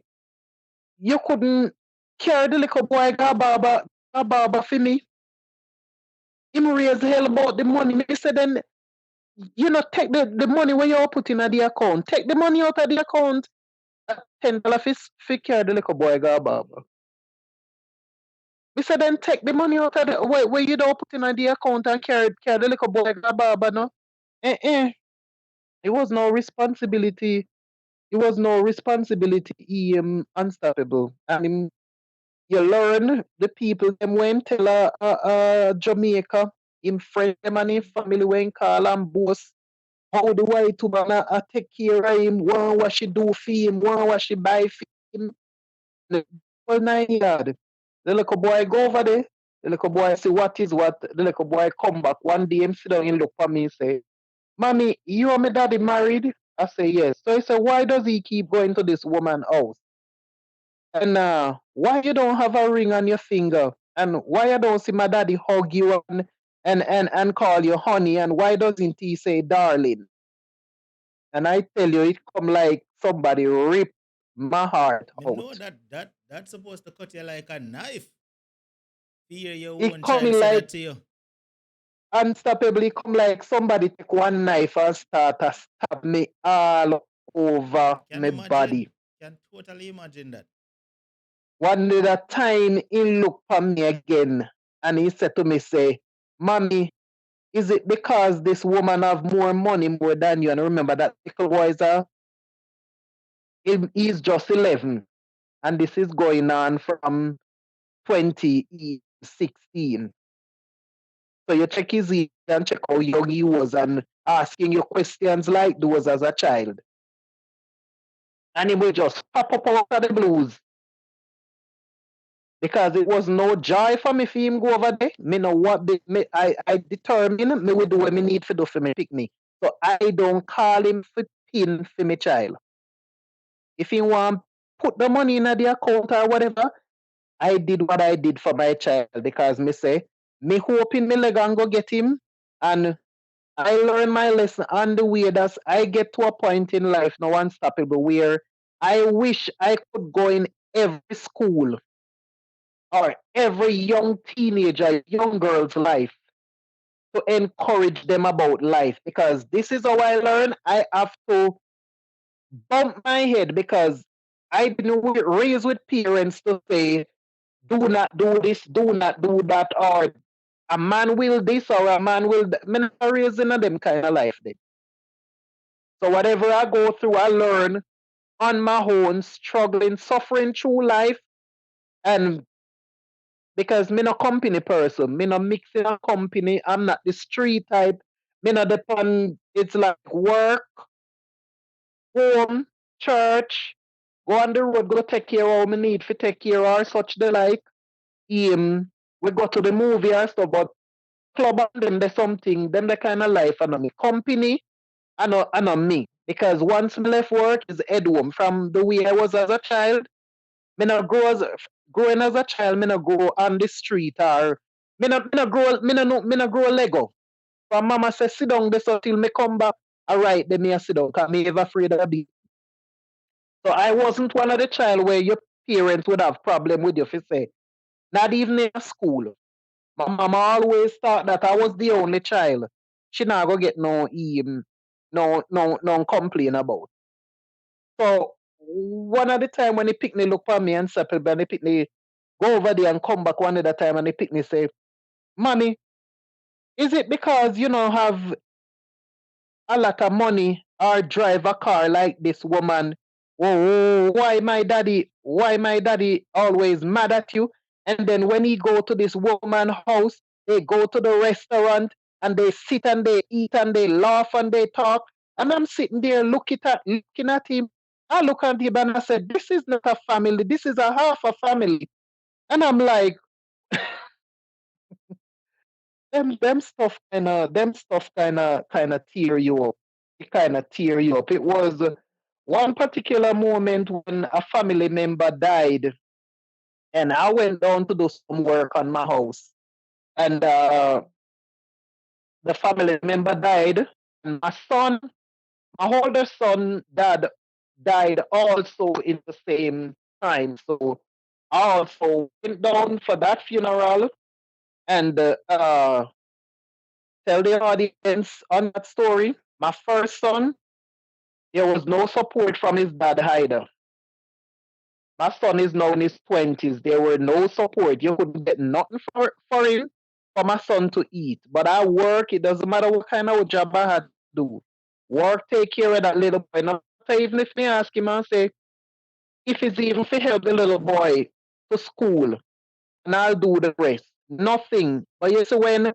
Speaker 3: you couldn't carry the little boy go a barber for me. Him raise hell about the money. Me say then, you know, take the money where you put in the account. Take the money out of the account. $10 for carry the little boy go a barber. Me say then take the money out of the where you don't put in the account and carry the little boy go a barber, no? It was no responsibility. It was no responsibility. He unstoppable. And him, you learn the people them went tell Jamaica, him friend them and him family when call and boast how the white woman take care of him, one what she do for him, one what she buy for him. The whole 9 yard. The little boy go over there. The little boy say what is what. The little boy come back one day him sit down and look for me and say, Mommy, you and my daddy married? I say yes. So he said, why does he keep going to this woman's house? And why you don't have a ring on your finger? And why I don't see my daddy hug you and call you honey? And why doesn't he say darling? And I tell you, it come like somebody rip my heart
Speaker 2: Me know
Speaker 3: out.
Speaker 2: that's supposed to cut you like a knife. Fear your
Speaker 3: It
Speaker 2: own child
Speaker 3: coming
Speaker 2: said
Speaker 3: like
Speaker 2: that to you.
Speaker 3: unstoppably, come like somebody take one knife and start to stab me all over
Speaker 2: Can
Speaker 3: my
Speaker 2: imagine.
Speaker 3: body.
Speaker 2: Can totally imagine that.
Speaker 3: One day that time he looked for me again and he said to me, say, Mommy, is it because this woman have more money more than you? And remember that little boy he's just 11. And this is going on from 2016. So you check his age and check how young he was and asking you questions like those as a child. And he will just pop up out of the blues. Because it was no joy for me for him go over there. Me know what I determine me will do what me need to do for me pick me. So I don't call him for pin for me child. If he want put the money in the account or whatever, I did what I did for my child because me say me hoping me leg and go get him and I learned my lesson on the way that I get to a point in life now unstoppable where I wish I could go in every school or every young teenager, young girl's life to encourage them about life because this is how I learn. I have to bump my head because I didn't raised with parents to say, do not do this, do not do that, or a man will this or a man will that. I'm not raised in a them kind of life. Then. So whatever I go through, I learn on my own, struggling, suffering through life, and because me no company person, me no mixing a company. I'm not the street type. Me no depend. It's like work, home, church, go on the road, go take care of what me need to take care of, or such the like. We go to the movie and stuff, but club and them there's something, them the kind of life and me. Company and on me. Because once me left work is head home. From the way I was as a child, me not growing as a child, me not grow on the street or me not grow Lego. But mama says sit down this until me come back. Alright, then me a sit down because me ever afraid of be. So I wasn't one of the child where your parents would have problem with you if you say, not even in school. My mama always thought that I was the only child. She not go get no complain about. So one of the time when he pick me look for me and settle and he pick me go over there and come back one other time and he pick me say, money? Is it because you know have a lot of money or drive a car like this woman? Oh, why my daddy always mad at you? And then when he go to this woman house, they go to the restaurant and they sit and they eat and they laugh and they talk. And I'm sitting there looking at him. I look at him and I said, this is not a family. This is a half a family. And I'm like, them stuff kinda tear you up. It kinda tear you up. It was one particular moment when a family member died, and I went down to do some work on my house, and the family member died, and my older son, dad, died also in the same time. So I also went down for that funeral and tell the audience on that story. My first son, there was no support from his dad either. My son is now in his 20s. There were no support. You couldn't get nothing for him, for my son to eat. But I work, it doesn't matter what kind of job I had to do. Work, take care of that little boy. Now, even if me ask him and say, if it's even to help the little boy to school, and I'll do the rest. Nothing. But you see, when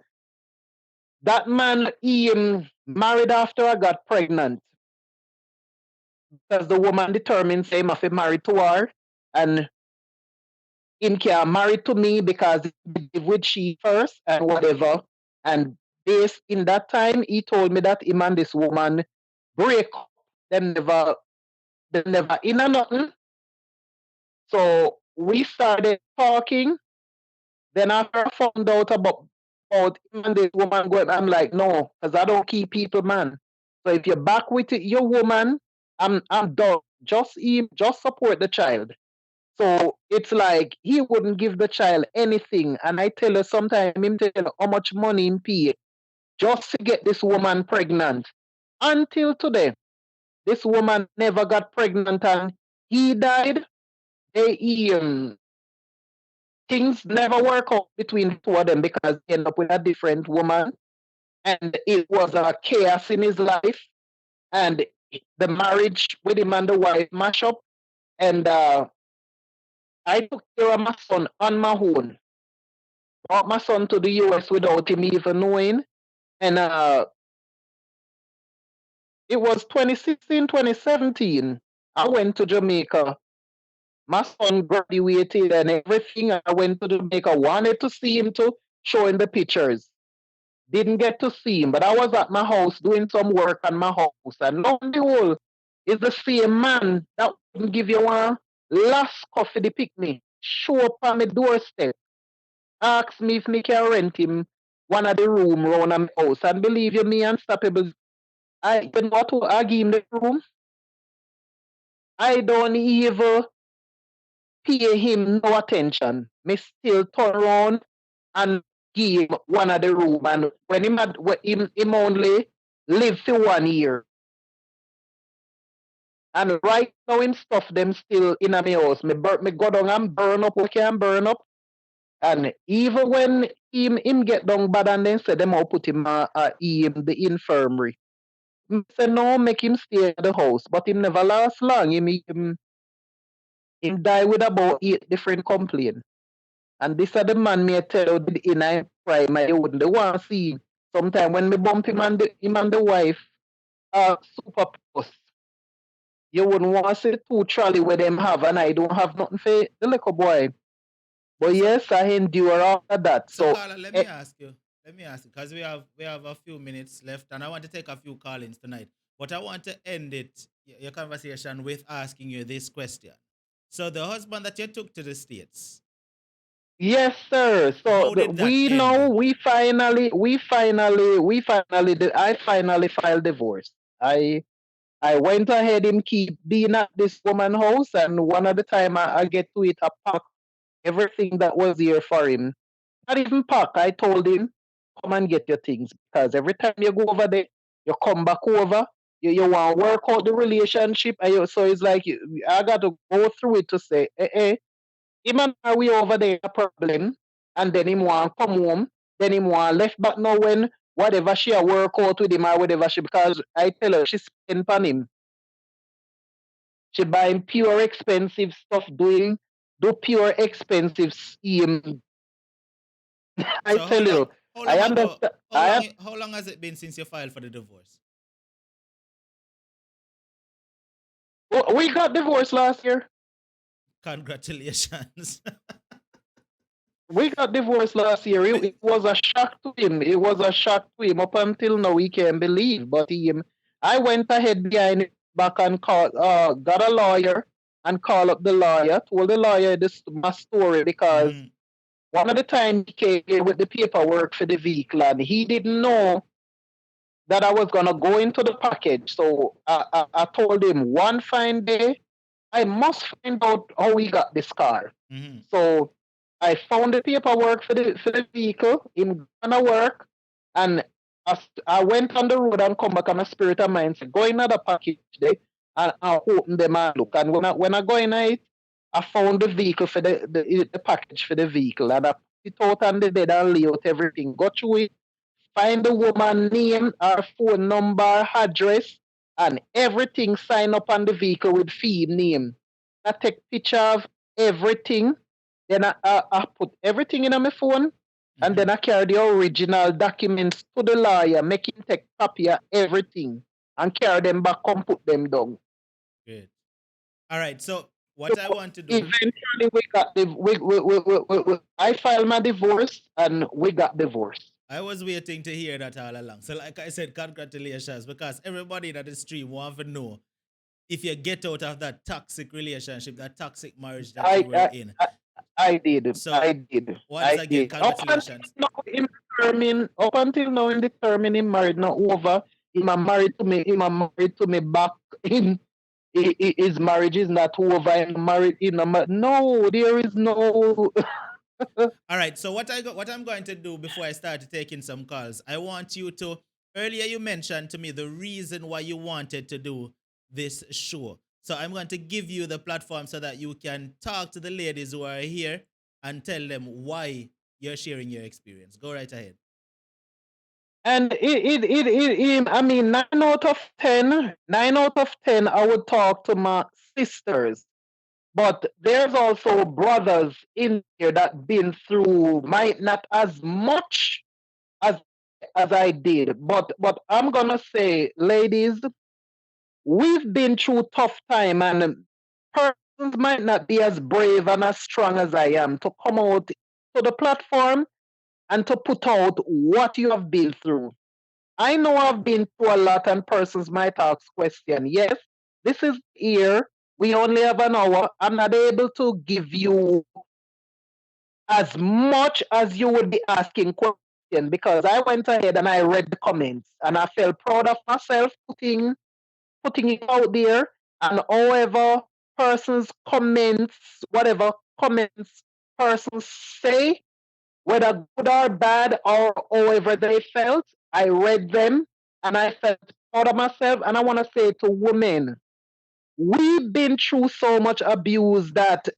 Speaker 3: that man, he married after I got pregnant, because the woman determined say him have to marry to her and him can marry to me because he live with she first and whatever. And based in that time, he told me that him and this woman break up. Them never in or nothing. So we started talking. Then after I found out about him and this woman going, I'm like, no, because I don't keep people, man. So if you're back with your woman, I'm done. Just support the child. So it's like he wouldn't give the child anything. And I tell her sometimes him tell her how much money him pay just to get this woman pregnant. Until today, this woman never got pregnant and he died. They things never work out between the two of them because he ended up with a different woman. And it was a chaos in his life. And the marriage with him and the wife mash up. And I took care of my son on my own. Brought my son to the US without him even knowing. And it was 2016, 2017. I went to Jamaica. My son graduated and everything. I went to Jamaica, wanted to see him to show him the pictures. Didn't get to see him, but I was at my house doing some work on my house. And lo and behold, it's the same man that wouldn't give you one last coffee to pick me. Show up on my doorstep. Asked me if me can rent him one of the room round my house. And believe you me, Unstoppable, you know what, I give him the room. I don't even pay him no attention. Me still turn around and give him one of the room. And when him only live for 1 year. And right now him stuff them still in my house. Me go down and burn up what can burn up. And even when him get down bad and then say them all put him the infirmary. Me say no, make him stay at the house. But him never last long. Him die with about 8 different complaints. And this are the man me tell you did in a prime you wouldn't want to see him. Sometime when me bump him and the wife super post. You wouldn't want to see two trolley where them have and I don't have nothing for the little boy. But
Speaker 2: So,
Speaker 3: yes, I endure all of that.
Speaker 2: so
Speaker 3: So
Speaker 2: Carla, let me ask you. Let me ask you, because we have a few minutes left, and I want to take a few call-ins tonight. But I want to end your conversation with asking you this question. So the husband that you took to the States,
Speaker 3: yes, sir. So
Speaker 2: how did that
Speaker 3: we know
Speaker 2: end?
Speaker 3: I finally filed divorce. I went ahead and keep being at this woman house, and one of the time I get to it, I pack everything that was here for him. Not even pack. I told him, come and get your things because every time you go over there, you come back over. You want to work out the relationship, so it's like I got to go through it to say, him and I we over there a problem, and then him want to come home. Then him want left back now when whatever she a work out with him or whatever she, because I tell her she spend on him. She buying pure expensive stuff, do pure expensive I
Speaker 2: So
Speaker 3: tell you,
Speaker 2: how
Speaker 3: I
Speaker 2: long ago
Speaker 3: understand.
Speaker 2: how long has it been since you filed for the divorce?
Speaker 3: We got divorced last year.
Speaker 2: Congratulations.
Speaker 3: We got divorced last year. It was a shock to him. It was a shock to him. Up until now, he can't believe. But I went ahead behind his back and got a lawyer and called up the lawyer. Told the lawyer my story because
Speaker 2: Mhm.
Speaker 3: one of the time he came here with the paperwork for the vehicle and he didn't know that I was gonna go into the package. So I told him one fine day I must find out how he got this car.
Speaker 2: Mhm.
Speaker 3: So I found the paperwork for the vehicle in Ghana work, and I went on the road and come back on a spirit of mind. So go in the package there, and I open them and look. And when I go in it, I found the vehicle for the package for the vehicle, and I put it out on the bed and lay out everything. Go through it, find the woman name, her phone number, address, and everything sign up on the vehicle with fee name. I take picture of everything. Then I put everything in on my phone, and then I carry the original documents to the lawyer, make him take copy of everything and carry them back and put them down.
Speaker 2: Good. All right. So what I want to do.
Speaker 3: Eventually, we got I filed my divorce, and we got divorced.
Speaker 2: I was waiting to hear that all along. So, like I said, congratulations, because everybody that is stream want to know if you get out of that toxic relationship, that toxic marriage that you were in.
Speaker 3: I did.
Speaker 2: So,
Speaker 3: I did.
Speaker 2: once
Speaker 3: I
Speaker 2: again,
Speaker 3: did.
Speaker 2: congratulations.
Speaker 3: Up until now, in determining married not over. Him a married to me. Him a married to me back. His marriage is not over. I'm married. No, there is no.
Speaker 2: All right. So what I'm going to do before I start taking some calls, I want you to. Earlier, you mentioned to me the reason why you wanted to do this show. So I'm going to give you the platform so that you can talk to the ladies who are here and tell them why you're sharing your experience. Go right ahead.
Speaker 3: And I mean, 9 out of 10, I would talk to my sisters. But there's also brothers in here that been through, might not as much as I did. But I'm gonna say, ladies, we've been through tough time, and persons might not be as brave and as strong as I am to come out to the platform and to put out what you have been through. I know I've been through a lot, and persons might ask question. Yes, this is here. We only have an hour. I'm not able to give you as much as you would be asking question because I went ahead and I read the comments and I felt proud of myself putting it out there. And however persons comments, whatever comments persons say, whether good or bad or however they felt, I read them and I felt proud of myself. And I want to say to women, we've been through so much abuse that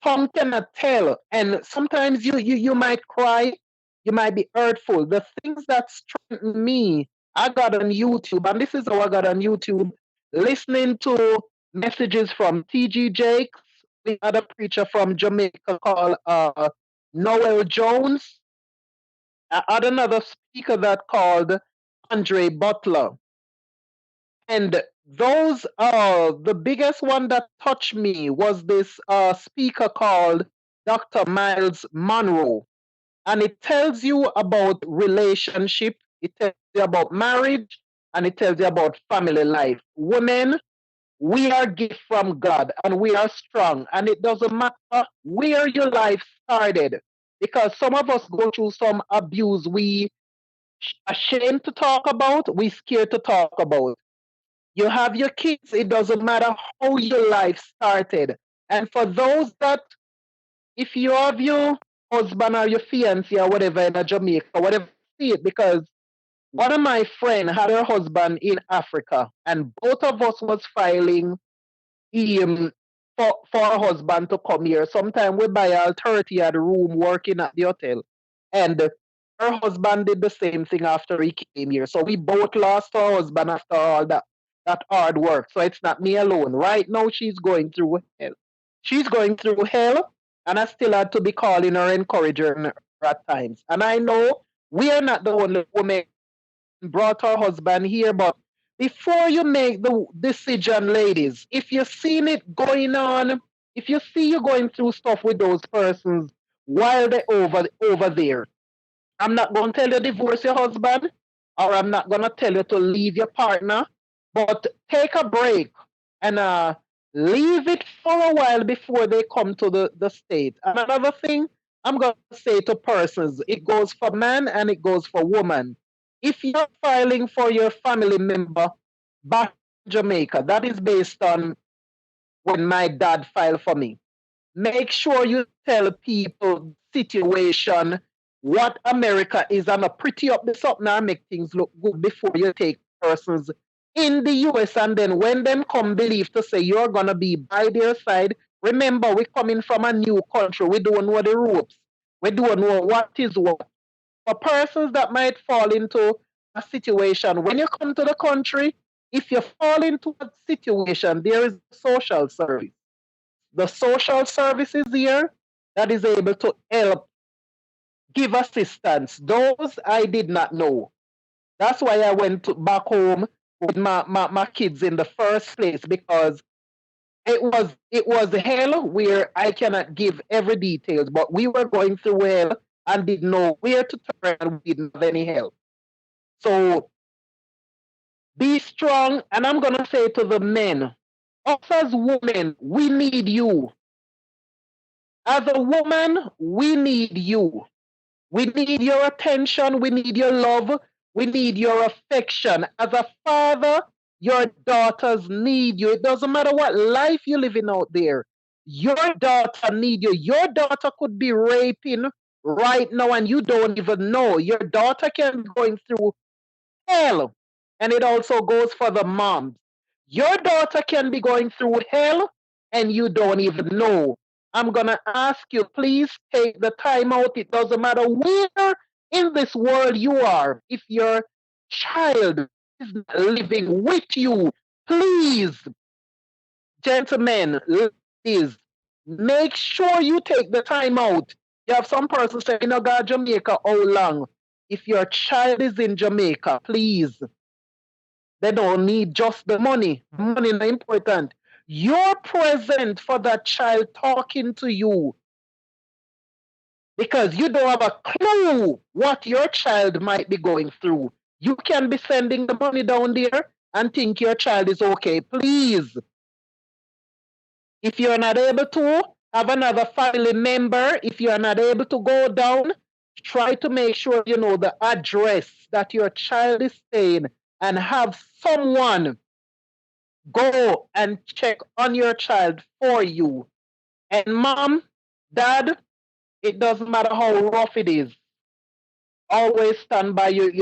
Speaker 3: tongue cannot tell. And sometimes you might cry, you might be hurtful. The things that strengthen me, I got on YouTube, and this is how I got on YouTube, listening to messages from T.G. Jakes, the other preacher from Jamaica called Noel Jones. I had another speaker that called Andre Butler. And those the biggest one that touched me was this speaker called Dr. Miles Monroe. And it tells you about relationship, it tells you about marriage, and it tells you about family life. Women, we are gift from God and we are strong. And it doesn't matter where your life started. Because some of us go through some abuse we ashamed to talk about, we scared to talk about. You have your kids, it doesn't matter how your life started. And for those that, if you have your husband or your fiancé or whatever in a Jamaica, whatever, see it, because one of my friend had her husband in Africa, and both of us was filing for her husband to come here. Sometime we buy all 30 at the room working at the hotel. And her husband did the same thing after he came here. So we both lost our husband after all that hard work. So it's not me alone. Right now, she's going through hell. She's going through hell, and I still had to be calling her, encouraging her at times. And I know we are not the only woman brought her husband here, but before you make the decision, ladies, if you've seen it going on, if you see you going through stuff with those persons while they're over there, I'm not going to tell you to divorce your husband, or I'm not going to tell you to leave your partner, but take a break and leave it for a while before they come to the state. And another thing I'm going to say to persons, it goes for man and it goes for woman. If you're filing for your family member back in Jamaica, that is based on when my dad filed for me. Make sure you tell people situation, what America is, and a pretty up this up now, make things look good before you take persons in the US. And then when them come believe to say you're gonna be by their side, remember we're coming from a new country. We don't know the ropes. We don't know what is what. For persons that might fall into a situation, when you come to the country, if you fall into a situation, there is social service. The social services here that is able to help give assistance. Those I did not know. That's why I went back home with my kids in the first place, because it was hell where I cannot give every details, but we were going through hell and didn't know where to turn and we didn't have any help. So be strong, and I'm gonna say to the men, us as women, we need you. As a woman, we need you. We need your attention. We need your love. We need your affection. As a father, your daughters need you. It doesn't matter what life you're living out there. Your daughter need you. Your daughter could be raping right now and you don't even know. Your daughter can be going through hell. And it also goes for the moms. Your daughter can be going through hell and you don't even know. I'm going to ask you, please take the time out. It doesn't matter where in this world you are. If your child is living with you, please, gentlemen, ladies, make sure you take the time out. You have some person saying, you know, God, Jamaica, how long? If your child is in Jamaica, please, they don't need just the money. Money is important. You're present for that child talking to you, because you don't have a clue what your child might be going through. You can be sending the money down there and think your child is okay. Please, if you're not able to have another family member, if you're not able to go down, try to make sure you know the address that your child is staying and have someone go and check on your child for you. And mom, dad, it doesn't matter how rough it is. Always stand by your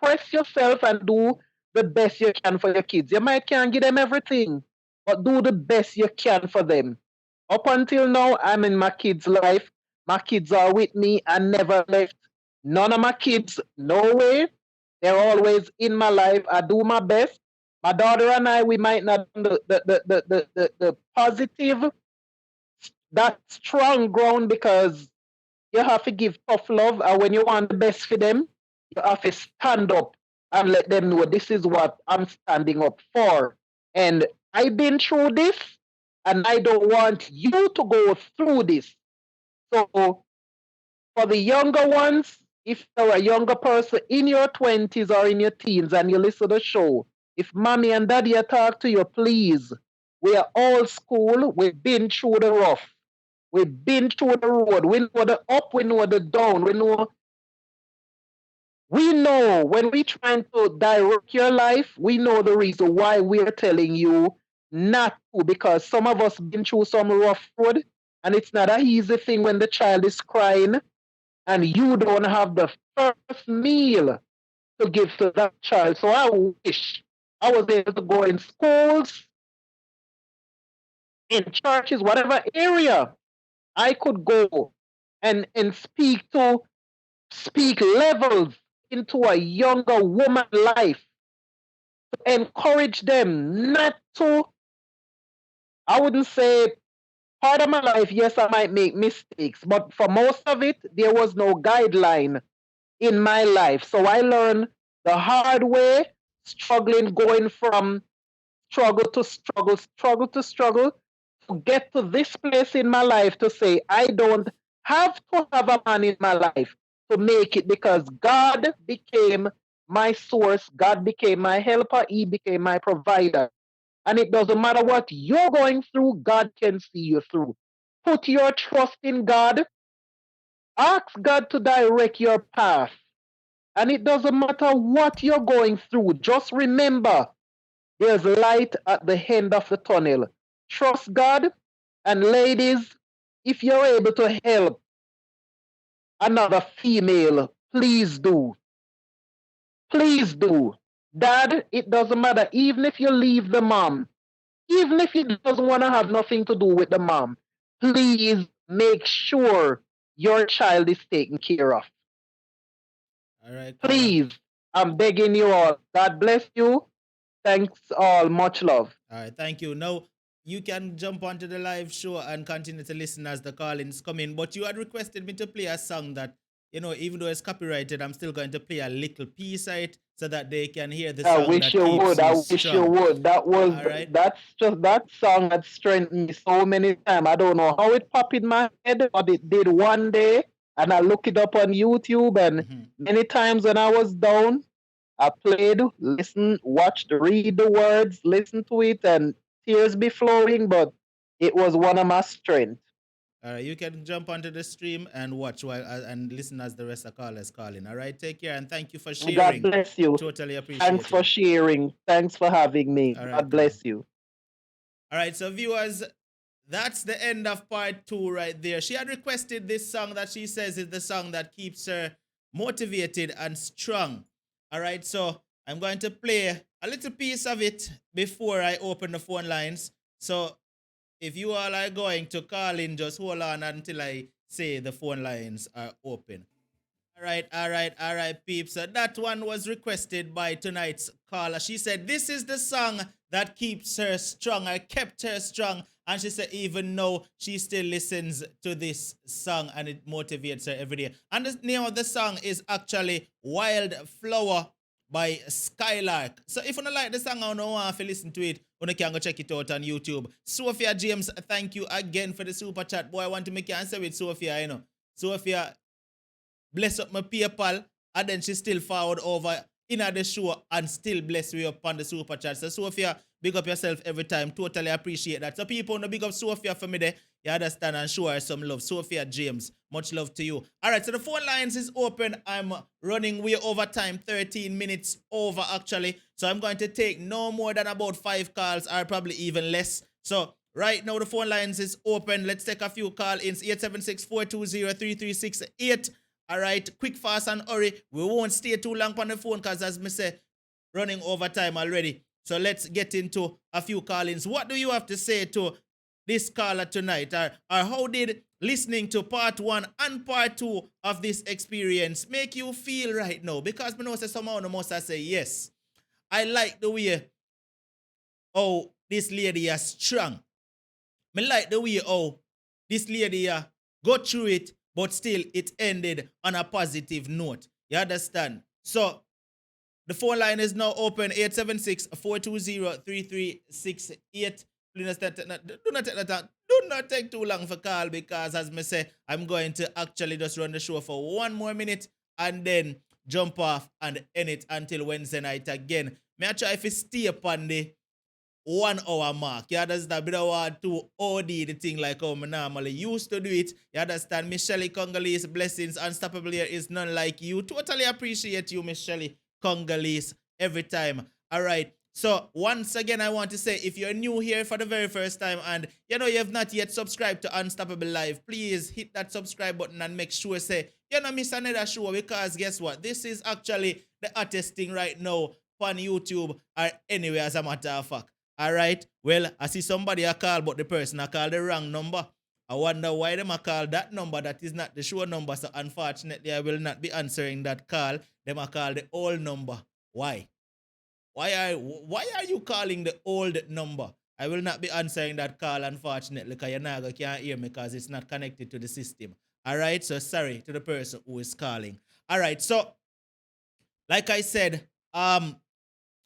Speaker 3: press yourself and do the best you can for your kids. You might can't give them everything, but do the best you can for them. Up until now, I'm in my kids' life. My kids are with me and never left. None of my kids, no way. They're always in my life. I do my best. My daughter and I, we might not the positive, that strong ground, because you have to give tough love, and when you want the best for them, you have to stand up and let them know this is what I'm standing up for. And I've been through this, and I don't want you to go through this. So for the younger ones, if you're a younger person in your 20s or in your teens and you listen to the show, if mommy and daddy talk to you, please, we are old school. We've been through the rough. We've been through the road. We know the up, we know the down. We know when we're trying to direct your life, we know the reason why we're telling you not to, because some of us been through some rough road, and it's not an easy thing when the child is crying and you don't have the first meal to give to that child. So I wish I was able to go in schools, in churches, whatever area I could go and speak levels into a younger woman life, to encourage them not to, I wouldn't say part of my life, yes, I might make mistakes, but for most of it, there was no guideline in my life. So I learned the hard way, struggling, going from struggle to struggle, struggle to struggle, to get to this place in my life to say, I don't have to have a man in my life to make it, because God became my source, God became my helper, He became my provider. And it doesn't matter what you're going through, God can see you through. Put your trust in God. Ask God to direct your path. And it doesn't matter what you're going through. Just remember, there's light at the end of the tunnel. Trust God. And ladies, if you're able to help another female, please do. Please do. Dad, it doesn't matter. Even if you leave the mom, even if he doesn't want to have nothing to do with the mom, please make sure your child is taken care of.
Speaker 2: All right, caller.
Speaker 3: Please, I'm begging you all. God bless you. Thanks all. Much love.
Speaker 2: All right, thank you. Now, you can jump onto the live show and continue to listen as the call-ins come in. But you had requested me to play a song that, even though it's copyrighted, I'm still going to play a little piece of it so that they can hear the
Speaker 3: I
Speaker 2: song
Speaker 3: wish
Speaker 2: that
Speaker 3: you
Speaker 2: keeps
Speaker 3: would.
Speaker 2: you
Speaker 3: I wish you
Speaker 2: strong.
Speaker 3: would.
Speaker 2: All right.
Speaker 3: That's just that song that strengthened me so many times. I don't know how it popped in my head, but it did one day. And I looked it up on YouTube, and many times when I was down, I played, listened, watched, read the words, listen to it, and tears be flowing. But it was one of my strengths.
Speaker 2: All right, you can jump onto the stream and watch while and listen as the rest of callers calling. All right, take care and thank you for sharing.
Speaker 3: God bless you.
Speaker 2: Totally appreciate
Speaker 3: Thanks for
Speaker 2: it.
Speaker 3: sharing. Thanks for having me.
Speaker 2: All right,
Speaker 3: God bless you.
Speaker 2: All right, so viewers, that's the end of part 2 right there. She had requested this song that she says is the song that keeps her motivated and strong. All right, so I'm going to play a little piece of it before I open the phone lines. So if you all are going to call in, just hold on until I say the phone lines are open. All right, peeps. So that one was requested by tonight's caller. She said, this is the song that keeps her strong. I kept her strong. And she said, even though she still listens to this song and it motivates her every day. And the name of the song is actually Wildflower by Skylark. So if you don't like the song or don't want to listen to it, you can go check it out on YouTube. Sophia James, thank you again for the super chat. Boy, I want to make you answer with Sophia, Sophia bless up my PayPal, and then she still forward over in the show and still bless me up on the super chat. So Sophia, big up yourself every time. Totally appreciate that. So people, no big up Sophia for me there. You understand, and show her some love. Sophia James, much love to you. All right, so the phone lines is open. I'm running way over time, 13 minutes over actually. So I'm going to take no more than about 5 calls, or probably even less. So right now the phone lines is open. Let's take a few call-ins. 876-420-3368. All right, quick, fast, and hurry. We won't stay too long on the phone because, as me say, running over time already. So let's get into a few call-ins. What do you have to say to this caller tonight? Or how did listening to part 1 and part 2 of this experience make you feel right now? Because me know say somehow no must say yes. I like the way how this lady is strong. Me like the way how this lady go through it, but still it ended on a positive note. You understand? So the phone line is now open, 876-420-3368. Do not take too long for call because, as me say, I'm going to actually just run the show for 1 more minute and then jump off and end it until Wednesday night again. Me I try if it stay upon the 1 hour mark. You understand? We don't want to OD the thing like how I normally used to do it. You understand? Miss Shelley Congolese, blessings, unstoppable here is none like you. Totally appreciate you, Miss Shelley Congolese, every time. All right. So once again, I want to say, if you're new here for the very first time and you have not yet subscribed to Unstoppable Live, please hit that subscribe button and make sure say you don't miss another show, because guess what? This is actually the hottest thing right now on YouTube or anywhere, as a matter of fact. All right. Well, I see somebody I call, but the person I call the wrong number. I wonder why them a call that number that is not the show number. So unfortunately, I will not be answering that call. Them a call the old number. Why? Why are you calling the old number? I will not be answering that call, unfortunately, because you can't hear me because it's not connected to the system. All right, so sorry to the person who is calling. All right, so like I said,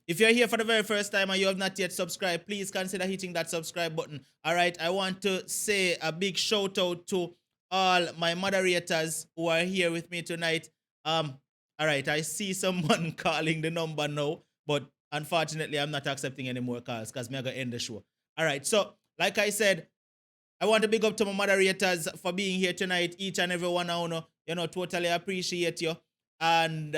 Speaker 2: if you're here for the very first time and you have not yet subscribed, please consider hitting that subscribe button. All right, I want to say a big shout out to all my moderators who are here with me tonight. All right, I see someone calling the number now, but unfortunately, I'm not accepting any more calls because I'm going to end the show. All right, so like I said, I want to big up to my moderators for being here tonight. Each and every one of you, totally appreciate you. And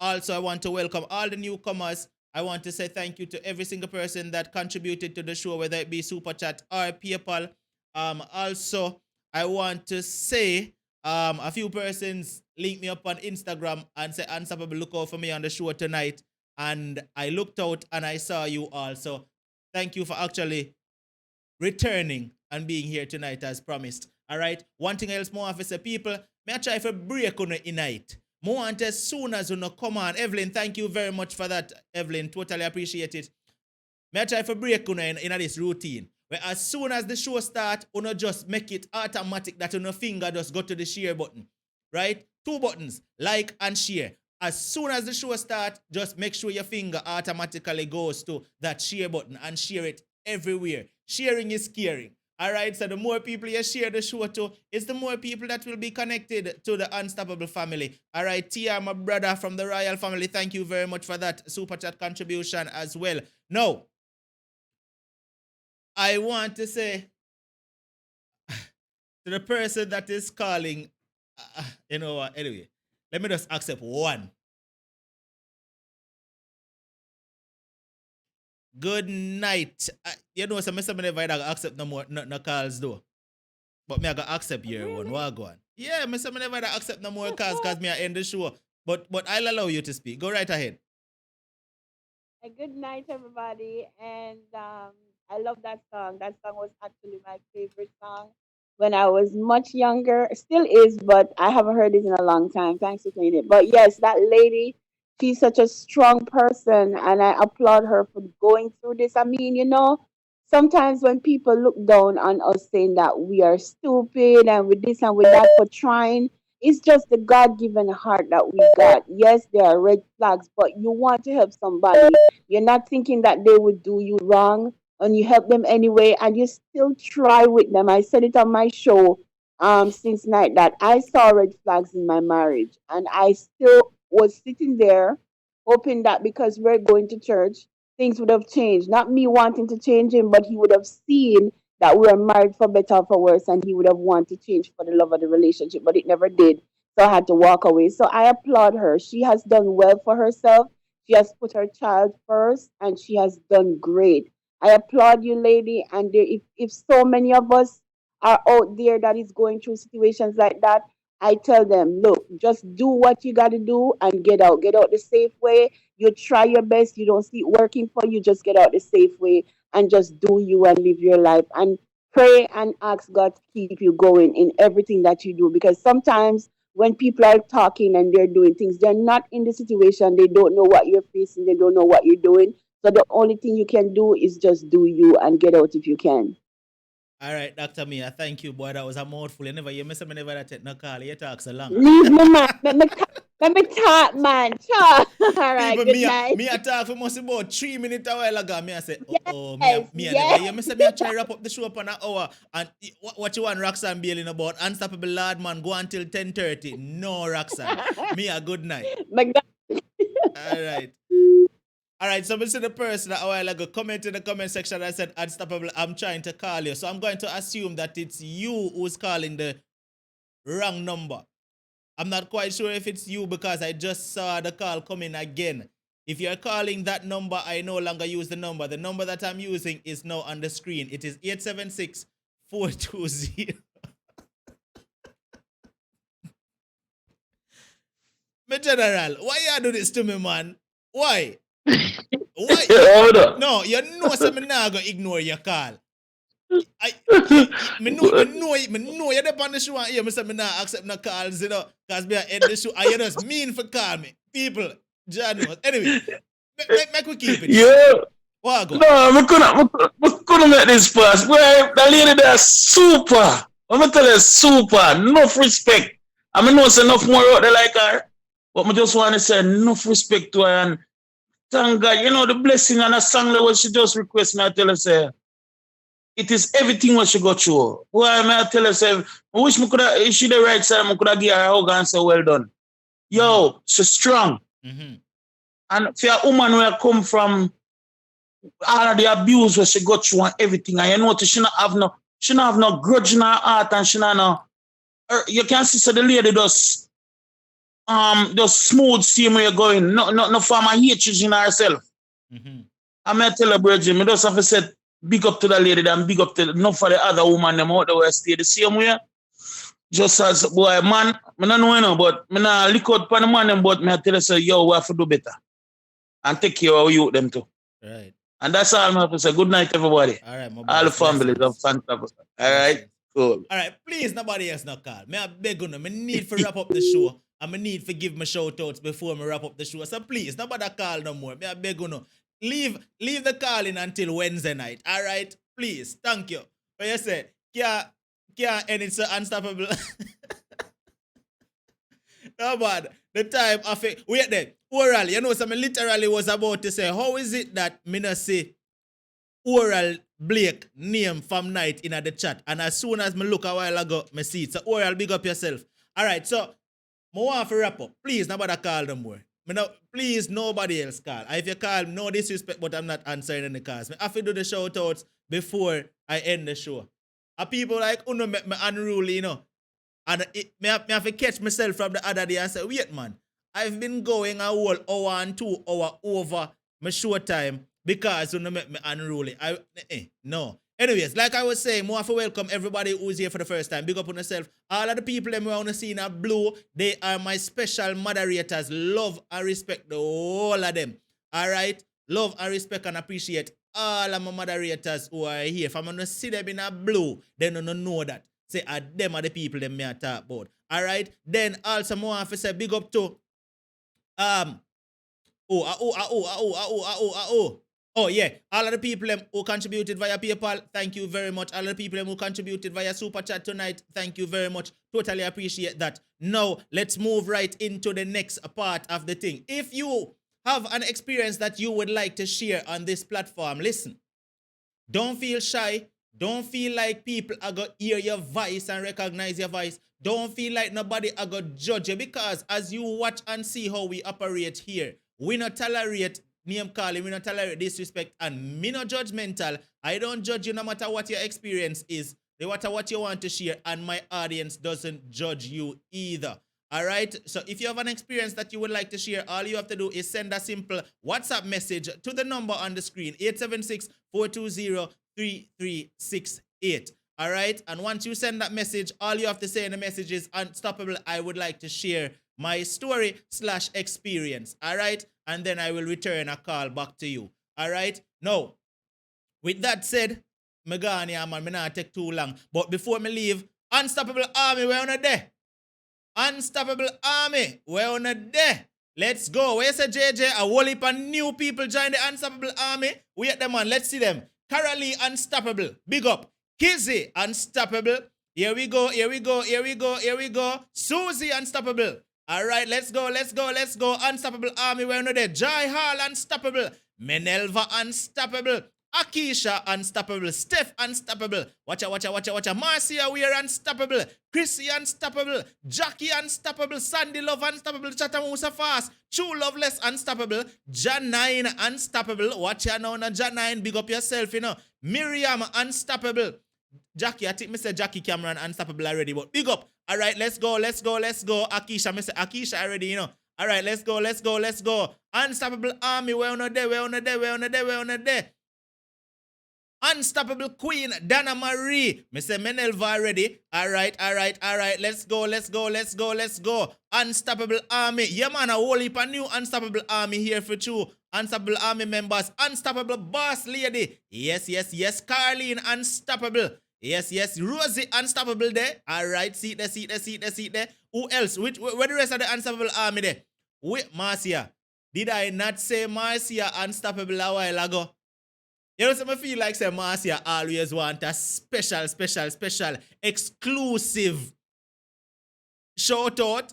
Speaker 2: also, I want to welcome all the newcomers. I want to say thank you to every single person that contributed to the show, whether it be Super Chat or PayPal. Also, I want to say a few persons linked me up on Instagram and say, Unstoppable, look out for me on the show tonight. And I looked out and I saw you all. So thank you for actually returning and being here tonight as promised. All right. One thing else more officer people, may I try for break on the night. More want as soon as you know come on. Evelyn, thank you very much for that. Evelyn, totally appreciate it. May I try for break on in this routine. Where as soon as the show start, you just make it automatic that your finger just go to the share button. Right? 2 buttons, like and share. As soon as the show start, just make sure your finger automatically goes to that share button and share it everywhere. Sharing is caring. All right, so the more people you share the show to, it's the more people that will be connected to the Unstoppable family. All right, Tia, my brother from the Royal family, thank you very much for that super chat contribution as well. Now, I want to say to the person that is calling, you know what, anyway, let me just accept one. Good night. You know, some never accept no more no calls though. But me I gotta accept your one. What go on? Yeah, me never accept no more calls because me I end the show. But I'll allow you to speak. Go right ahead.
Speaker 4: Good night, everybody. And I love that song. That song was actually my favorite song when I was much younger. Still is, but I haven't heard it in a long time. Thanks for playing it. But yes, that lady, she's such a strong person, and I applaud her for going through this. I mean, sometimes when people look down on us saying that we are stupid and with this and with that for trying, it's just the God given heart that we got. Yes, there are red flags, but you want to help somebody. You're not thinking that they would do you wrong, and you help them anyway, and you still try with them. I said it on my show since night that I saw red flags in my marriage, and I still was sitting there hoping that because we're going to church, things would have changed. Not me wanting to change him, but he would have seen that we were married for better or for worse, and he would have wanted to change for the love of the relationship, but it never did. So I had to walk away. So I applaud her. She has done well for herself. She has put her child first, and she has done great. I applaud you, lady. And if so many of us are out there that is going through situations like that, I tell them, look, just do what you got to do and get out. Get out the safe way. You try your best. You don't see it working for you. Just get out the safe way and just do you and live your life. And pray and ask God to keep you going in everything that you do. Because sometimes when people are talking and they're doing things, they're not in the situation. They don't know what you're facing. They don't know what you're doing. So the only thing you can do is just do you and get out if you can.
Speaker 2: All right, Dr. Mia, thank you, boy. That was a mouthful. You miss me never take no call. You talk so long.
Speaker 4: Leave me, man. Let me talk, man. Talk. All right.
Speaker 2: People,
Speaker 4: Good night.
Speaker 2: me a talk for most about 3 minutes a while ago. Me I say,
Speaker 4: Yes.
Speaker 2: me
Speaker 4: Yes.
Speaker 2: never. You me say me a try wrap up the show up an hour. And what you want Roxanne bailing about? Unstoppable lad man, go until 10:30. No, Roxanne. Me a good night. All right. All right, so we see the person a while ago comment in the comment section. I said, Unstoppable, I'm trying to call you. So I'm going to assume that it's you who's calling the wrong number. I'm not quite sure if it's you because I just saw the call coming again. If you're calling that number, I no longer use the number. The number that I'm using is now on the screen. It is 876-420. My general, why you do this to me, man? Why? Why?
Speaker 3: Hold up.
Speaker 2: No, you know something now go ignore your call. Me know you're there on the show and here, me say me not accept no calls, you know, because me end the show and you just mean for call me. People, John knows. Anyway, make we keep it.
Speaker 5: Yeah.
Speaker 2: What go?
Speaker 5: No, we couldn't make this pass. Boy, the lady there super. I'm gonna tell you, super. Enough respect. I mean, know enough more out there like her. But I just want to say enough respect to her and thank God, you know, the blessing and a song that what she just request me, I tell her, say, it is everything what she go through. Why may I tell her, say, I wish me could have, if she the right side, I could have give her a hug and say, well done. Yo, she's strong.
Speaker 2: Mm-hmm.
Speaker 5: And for a woman where come from all of the abuse where she go through and everything, and you know, she not have no grudge in her heart, and she not no. You can see so the lady just smooth seeing where you're going. No form of hatred in herself.
Speaker 2: Mm-hmm.
Speaker 5: I may tell her, Bridget, me just have to say big up to the lady and big up to enough for the other woman them out there where stay the same way. Just as boy, man, I don't know, you know, but I not look out for the man them, but I tell her, say, yo, we have to do better. And take care of you them too.
Speaker 2: Right.
Speaker 5: And that's all I have to say. Good night, everybody.
Speaker 2: All right, my boy.
Speaker 5: All the families of fantastic. All right, cool.
Speaker 2: All right, please, nobody else not call. Me I beg you, me need to wrap up the show. And me need to give my shout outs before me wrap up the show. So please, nobody call no more. Me I beg you, leave the calling until Wednesday night. All right, please, thank you. But you say, can't end it so unstoppable. No bad. The time of it. Wait there. Oral, you know, so me literally was about to say, how is it that me not say Oral Blake name from night in the chat? And as soon as me look a while ago, me see it. So Oral, big up yourself. All right, so I want to wrap up. Please, nobody call no more. Please, nobody else call. And if you call, no disrespect, but I'm not answering any calls. I have to do the shout outs before I end the show. And people like, no, make me unruly, you know. And me have to catch myself from the other day and say, wait, man, I've been going a whole hour and 2 hours over my show time because you know make me unruly. No. Anyways, like I was saying, more for welcome everybody who's here for the first time. Big up on yourself. All of the people that I want to see in a blue, they are my special moderators. Love and respect the whole of them. All right? Love and respect and appreciate all of my moderators who are here. If I'm going to see them in a blue, they don't know that. Say, them are the people that me I talk about. All right? Then also more have to say big up to Oh yeah, all of the people who contributed via PayPal, thank you very much. All of the people who contributed via Super Chat tonight, thank you very much. Totally appreciate that. Now, let's move right into the next part of the thing. If you have an experience that you would like to share on this platform, listen. Don't feel shy. Don't feel like people are going to hear your voice and recognize your voice. Don't feel like nobody are going to judge you, because as you watch and see how we operate here, we not tolerate name calling, we not tolerate disrespect, and me not judgmental. I don't judge you no matter what your experience is, no matter what you want to share, and my audience doesn't judge you either. All right? So if you have an experience that you would like to share, all you have to do is send a simple WhatsApp message to the number on the screen, 876-420-3368. All right? And once you send that message, all you have to say in the message is, Unstoppable, I would like to share my story/experience. All right? And then I will return a call back to you. All right? Now, with that said, me gone here, man. Me not take too long. But before me leave, Unstoppable Army, we're on a day. Unstoppable Army, we're on a day. Let's go. Where's the JJ? A whole heap of new people join the Unstoppable Army. We at them, man. Let's see them. Carolee, Unstoppable. Big up. Kizzy, Unstoppable. Here we go, here we go, here we go, here we go. Susie, Unstoppable. All right, let's go, let's go, let's go. Unstoppable Army, we're on there. Jai Hall, Unstoppable. Menelva, Unstoppable. Akisha, Unstoppable. Steph, Unstoppable. Watcha. Marcia, we are Unstoppable. Chrissy, Unstoppable. Jackie, Unstoppable. Sandy Love, Unstoppable. Chatamusa Fast. True Loveless, Unstoppable. Janine, Unstoppable. Watch ya now, Janine. Big up yourself, you know. Miriam, Unstoppable. Jackie, I think Mr. Jackie Cameron Unstoppable already, but big up. All right, let's go. Akisha, Mr. Akisha already, you know. All right, let's go. Unstoppable Army, we're on a day. Unstoppable Queen, Dana Marie. Mr. Menelva already. All right. Let's go. Unstoppable Army. Yeah, man, a whole heap of new Unstoppable Army here for you. Unstoppable Army members, Unstoppable Boss Lady. Yes, yes, yes. Carlene, Unstoppable. Yes, yes. Rosie, Unstoppable there. All right, seat there. Who else? Where the rest of the Unstoppable Army there? Wait, Marcia. Did I not say Marcia Unstoppable a while ago? You know, so I feel like say Marcia always want a special, exclusive shout out.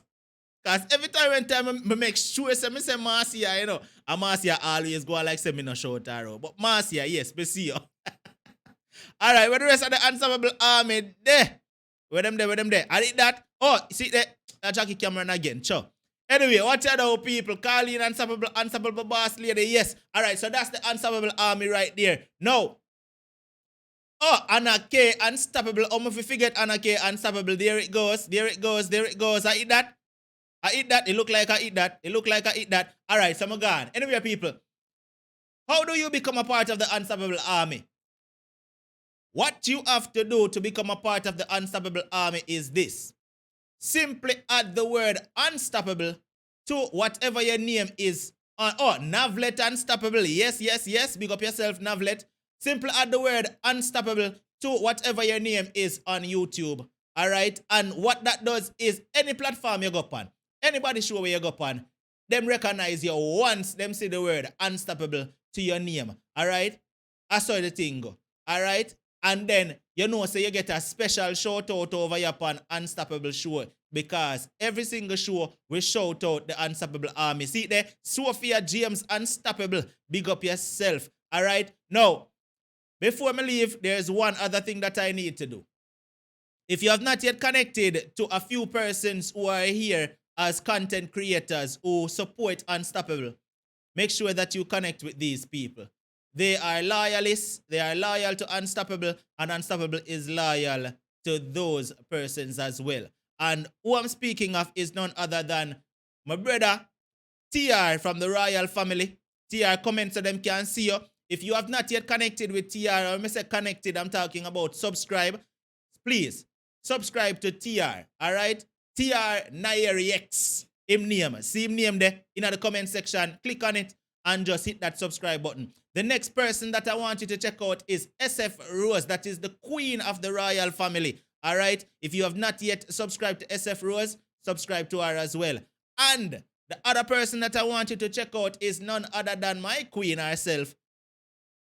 Speaker 2: Because every time I make sure say Marcia, you know, and Marcia always go like say me no shout her out. But Marcia, yes, we see you. Alright, where the rest of the Unstoppable Army there? Where them there? I did that. Oh, see there? Jackie Cameron again. Sure. Anyway, what other people? Carlene, Unstoppable Boss Lady. Yes. Alright, so that's the Unstoppable Army right there. Now, oh, Anna K, Unstoppable. If you forget Anna K, Unstoppable. There it goes. I eat that. It look like I eat that. Alright, so I'm gone. Anyway, people, how do you become a part of the Unstoppable Army? What you have to do to become a part of the Unstoppable Army is this. Simply add the word Unstoppable to whatever your name is. Navlet Unstoppable. Yes. Big up yourself, Navlet. Simply add the word Unstoppable to whatever your name is on YouTube. Alright? And what that does is any platform you go on, anybody show where you go on, them recognize you once them see the word Unstoppable to your name. Alright? I saw the thing go. Alright? And then, you know, so you get a special shout out over your on Unstoppable show because every single show we shout out the Unstoppable Army. See there? Sophia James Unstoppable. Big up yourself. All right? Now, before I leave, there's one other thing that I need to do. If you have not yet connected to a few persons who are here as content creators who support Unstoppable, make sure that you connect with these people. They are loyalists, they are loyal to Unstoppable, and Unstoppable is loyal to those persons as well. And who I'm speaking of is none other than my brother, TR from the royal family. TR, comment so them can see you. If you have not yet connected with TR, or when I say connected, I'm talking about subscribe. Please, subscribe to TR, all right? TR Nairiex, him name. See him name there in the comment section. Click on it and just hit that subscribe button. The next person that I want you to check out is SF Rose. That is the queen of the royal family. All right? If you have not yet subscribed to SF Rose, subscribe to her as well. And the other person that I want you to check out is none other than my queen herself,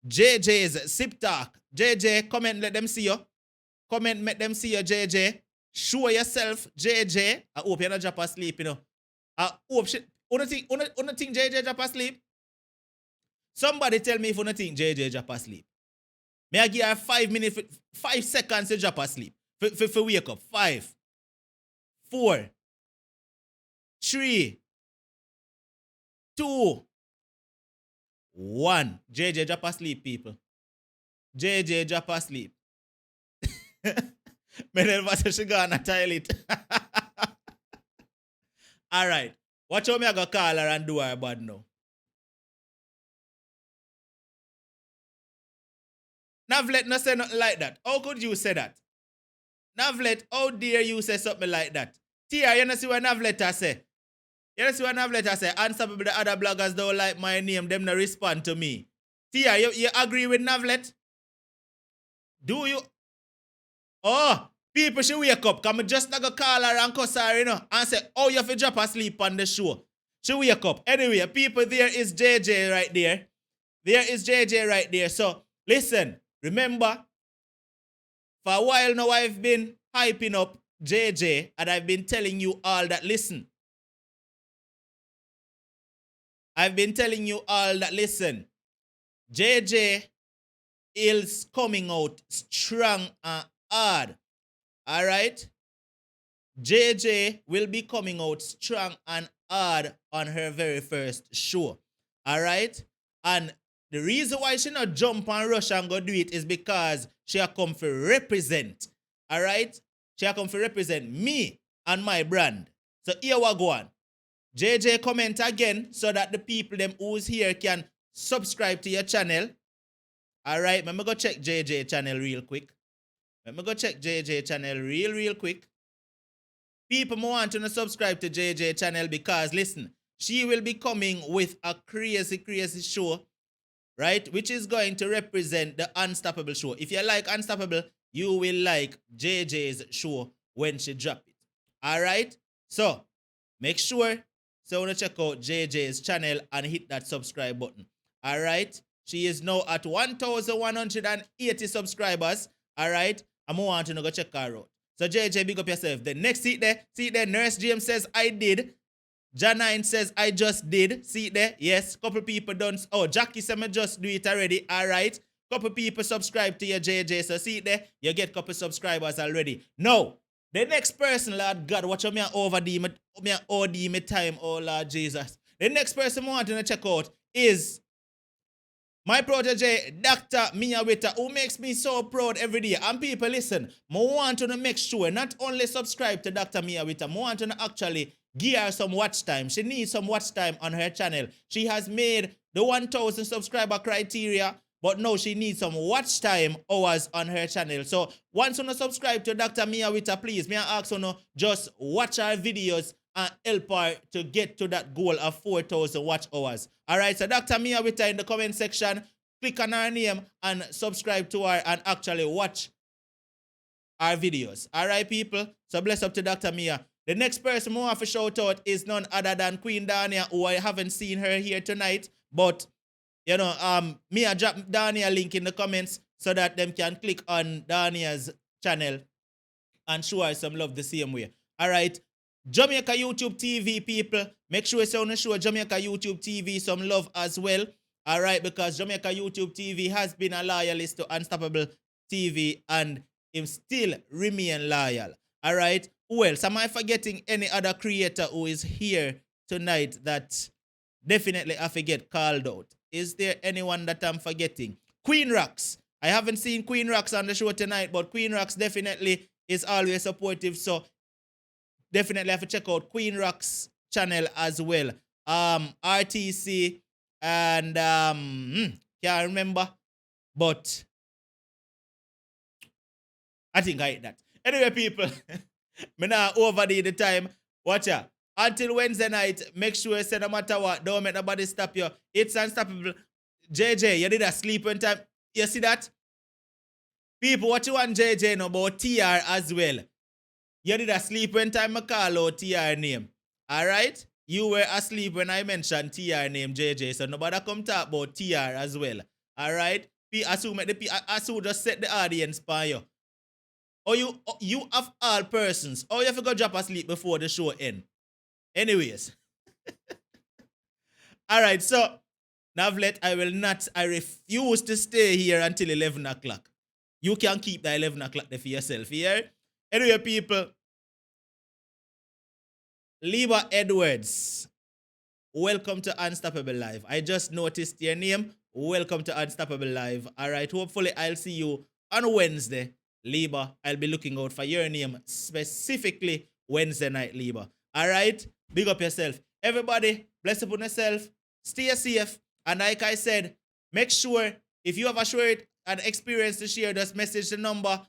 Speaker 2: JJ's Sip Talk. JJ, comment, let them see you. Comment, make them see you, JJ. Show yourself, JJ. I hope you're not drop asleep, you know. I hope shit. Una think JJ drop asleep? Somebody tell me if you don't think JJ drop asleep. May I give her 5 minutes, 5 seconds to drop asleep. For wake up. 5, 4, 3, 2, 1. JJ drop asleep, people. JJ drop asleep. Me never say she go on a toilet. Alright. Watch how me I go call her and do her bad now. Navlet no say nothing like that. How could you say that? Navlet, how dare you say something like that? Tia, you know see what Navlet say? You know see what Navlet say? Unstoppable, the other bloggers don't like my name. Them no respond to me. Tia, you agree with Navlet? Do you? Oh, people should wake up. Come just not go call her and cuss her, you know, and say, oh, you have to drop asleep on the show. She wake up. Anyway, people, there is JJ right there. There is JJ right there. So, listen. Remember, for a while now I've been hyping up JJ and I've been telling you all that listen. JJ is coming out strong and hard. Alright? JJ will be coming out strong and hard on her very first show. Alright? And the reason why she not jump and rush and go do it is because she have come to represent. Alright? She have come to represent me and my brand. So here we go on. JJ comment again so that the people them who's here can subscribe to your channel. Alright, let me go check JJ channel real quick. People want to subscribe to JJ channel because listen, she will be coming with a crazy show, right? Which is going to represent the Unstoppable show. If you like Unstoppable, you will like JJ's show when she drop it. All right? So, make sure so want to check out JJ's channel and hit that subscribe button. All right? She is now at 1,180 subscribers. All right? I'm want to go check her out. So JJ, big up yourself. The next seat there, Nurse James says I did. Janine says I just did. See it there? Yes. Couple people done. Oh, Jackie said me just do it already. All right. Couple people subscribe to your JJ. So see it there? You get couple subscribers already. No. The next person, Lord God, watch me over me OD me time. Oh Lord Jesus. The next person I want to check out is my protege, Dr. Mia Witter, who makes me so proud every day. And people, listen, I want to make sure not only subscribe to Dr. Mia Witter, I want to actually give her some watch time. She needs some watch time on her channel. She has made the 1,000 subscriber criteria, but now she needs some watch time hours on her channel. So once you subscribe to Dr. Mia Witter, please, may I ask you just watch her videos and help her to get to that goal of 4,000 watch hours. All right, so Dr. Mia Witter in the comment section, click on her name and subscribe to her and actually watch our videos. All right, people? So bless up to Dr. Mia. The next person who I have to shout out is none other than Queen Dania, who I haven't seen her here tonight, but you know, Mia drop Dania link in the comments so that them can click on Dania's channel and show her some love the same way. All right. Jamaica YouTube TV, people, make sure you want to show Jamaica YouTube TV some love as well. All right, because Jamaica YouTube TV has been a loyalist to Unstoppable TV and him still remain loyal. All right. Who else? Am I forgetting any other creator who is here tonight that definitely I forget called out? Is there anyone that I'm forgetting? Queen Rocks. I haven't seen Queen Rocks on the show tonight, but Queen Rocks definitely is always supportive. So definitely have to check out Queen Rocks channel as well. RTC and can't remember, but I think I hit that. Anyway, people, me now overdo the time. Watch out. Until Wednesday night, make sure you say no matter what, don't make nobody stop you. It's Unstoppable. JJ, you did a sleeping time. You see that? People, what you want JJ know about TR as well. You did a sleep when time I call out TR name. Alright? You were asleep when I mentioned TR name, JJ. So nobody come talk about TR as well. Alright? Assume just set the audience by you. Or you of all persons. Or you have to go drop asleep before the show end. Anyways. Alright, so Navlet, I refuse to stay here until 11 o'clock. You can keep the 11 o'clock there for yourself here. Anyway, people, Liba Edwards, welcome to Unstoppable Live. I just noticed your name. Welcome to Unstoppable Live. All right, hopefully I'll see you on Wednesday. Liba, I'll be looking out for your name, specifically Wednesday night, Liba. All right, big up yourself. Everybody, bless upon yourself. Stay safe. And like I said, make sure if you have a short and experience to share, just message the number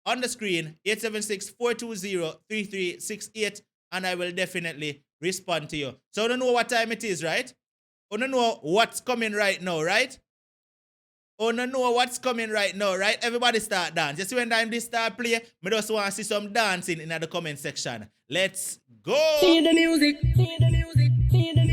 Speaker 2: on the screen, 876-420-3368, and I will definitely respond to you. So I don't know what time it is, right? I don't know what's coming right now, right? I don't know what's coming right now, right? Everybody start dance. You see when time this start play, I just want to see some dancing in the comment section. Let's go!
Speaker 1: See the music, see the music, see the music.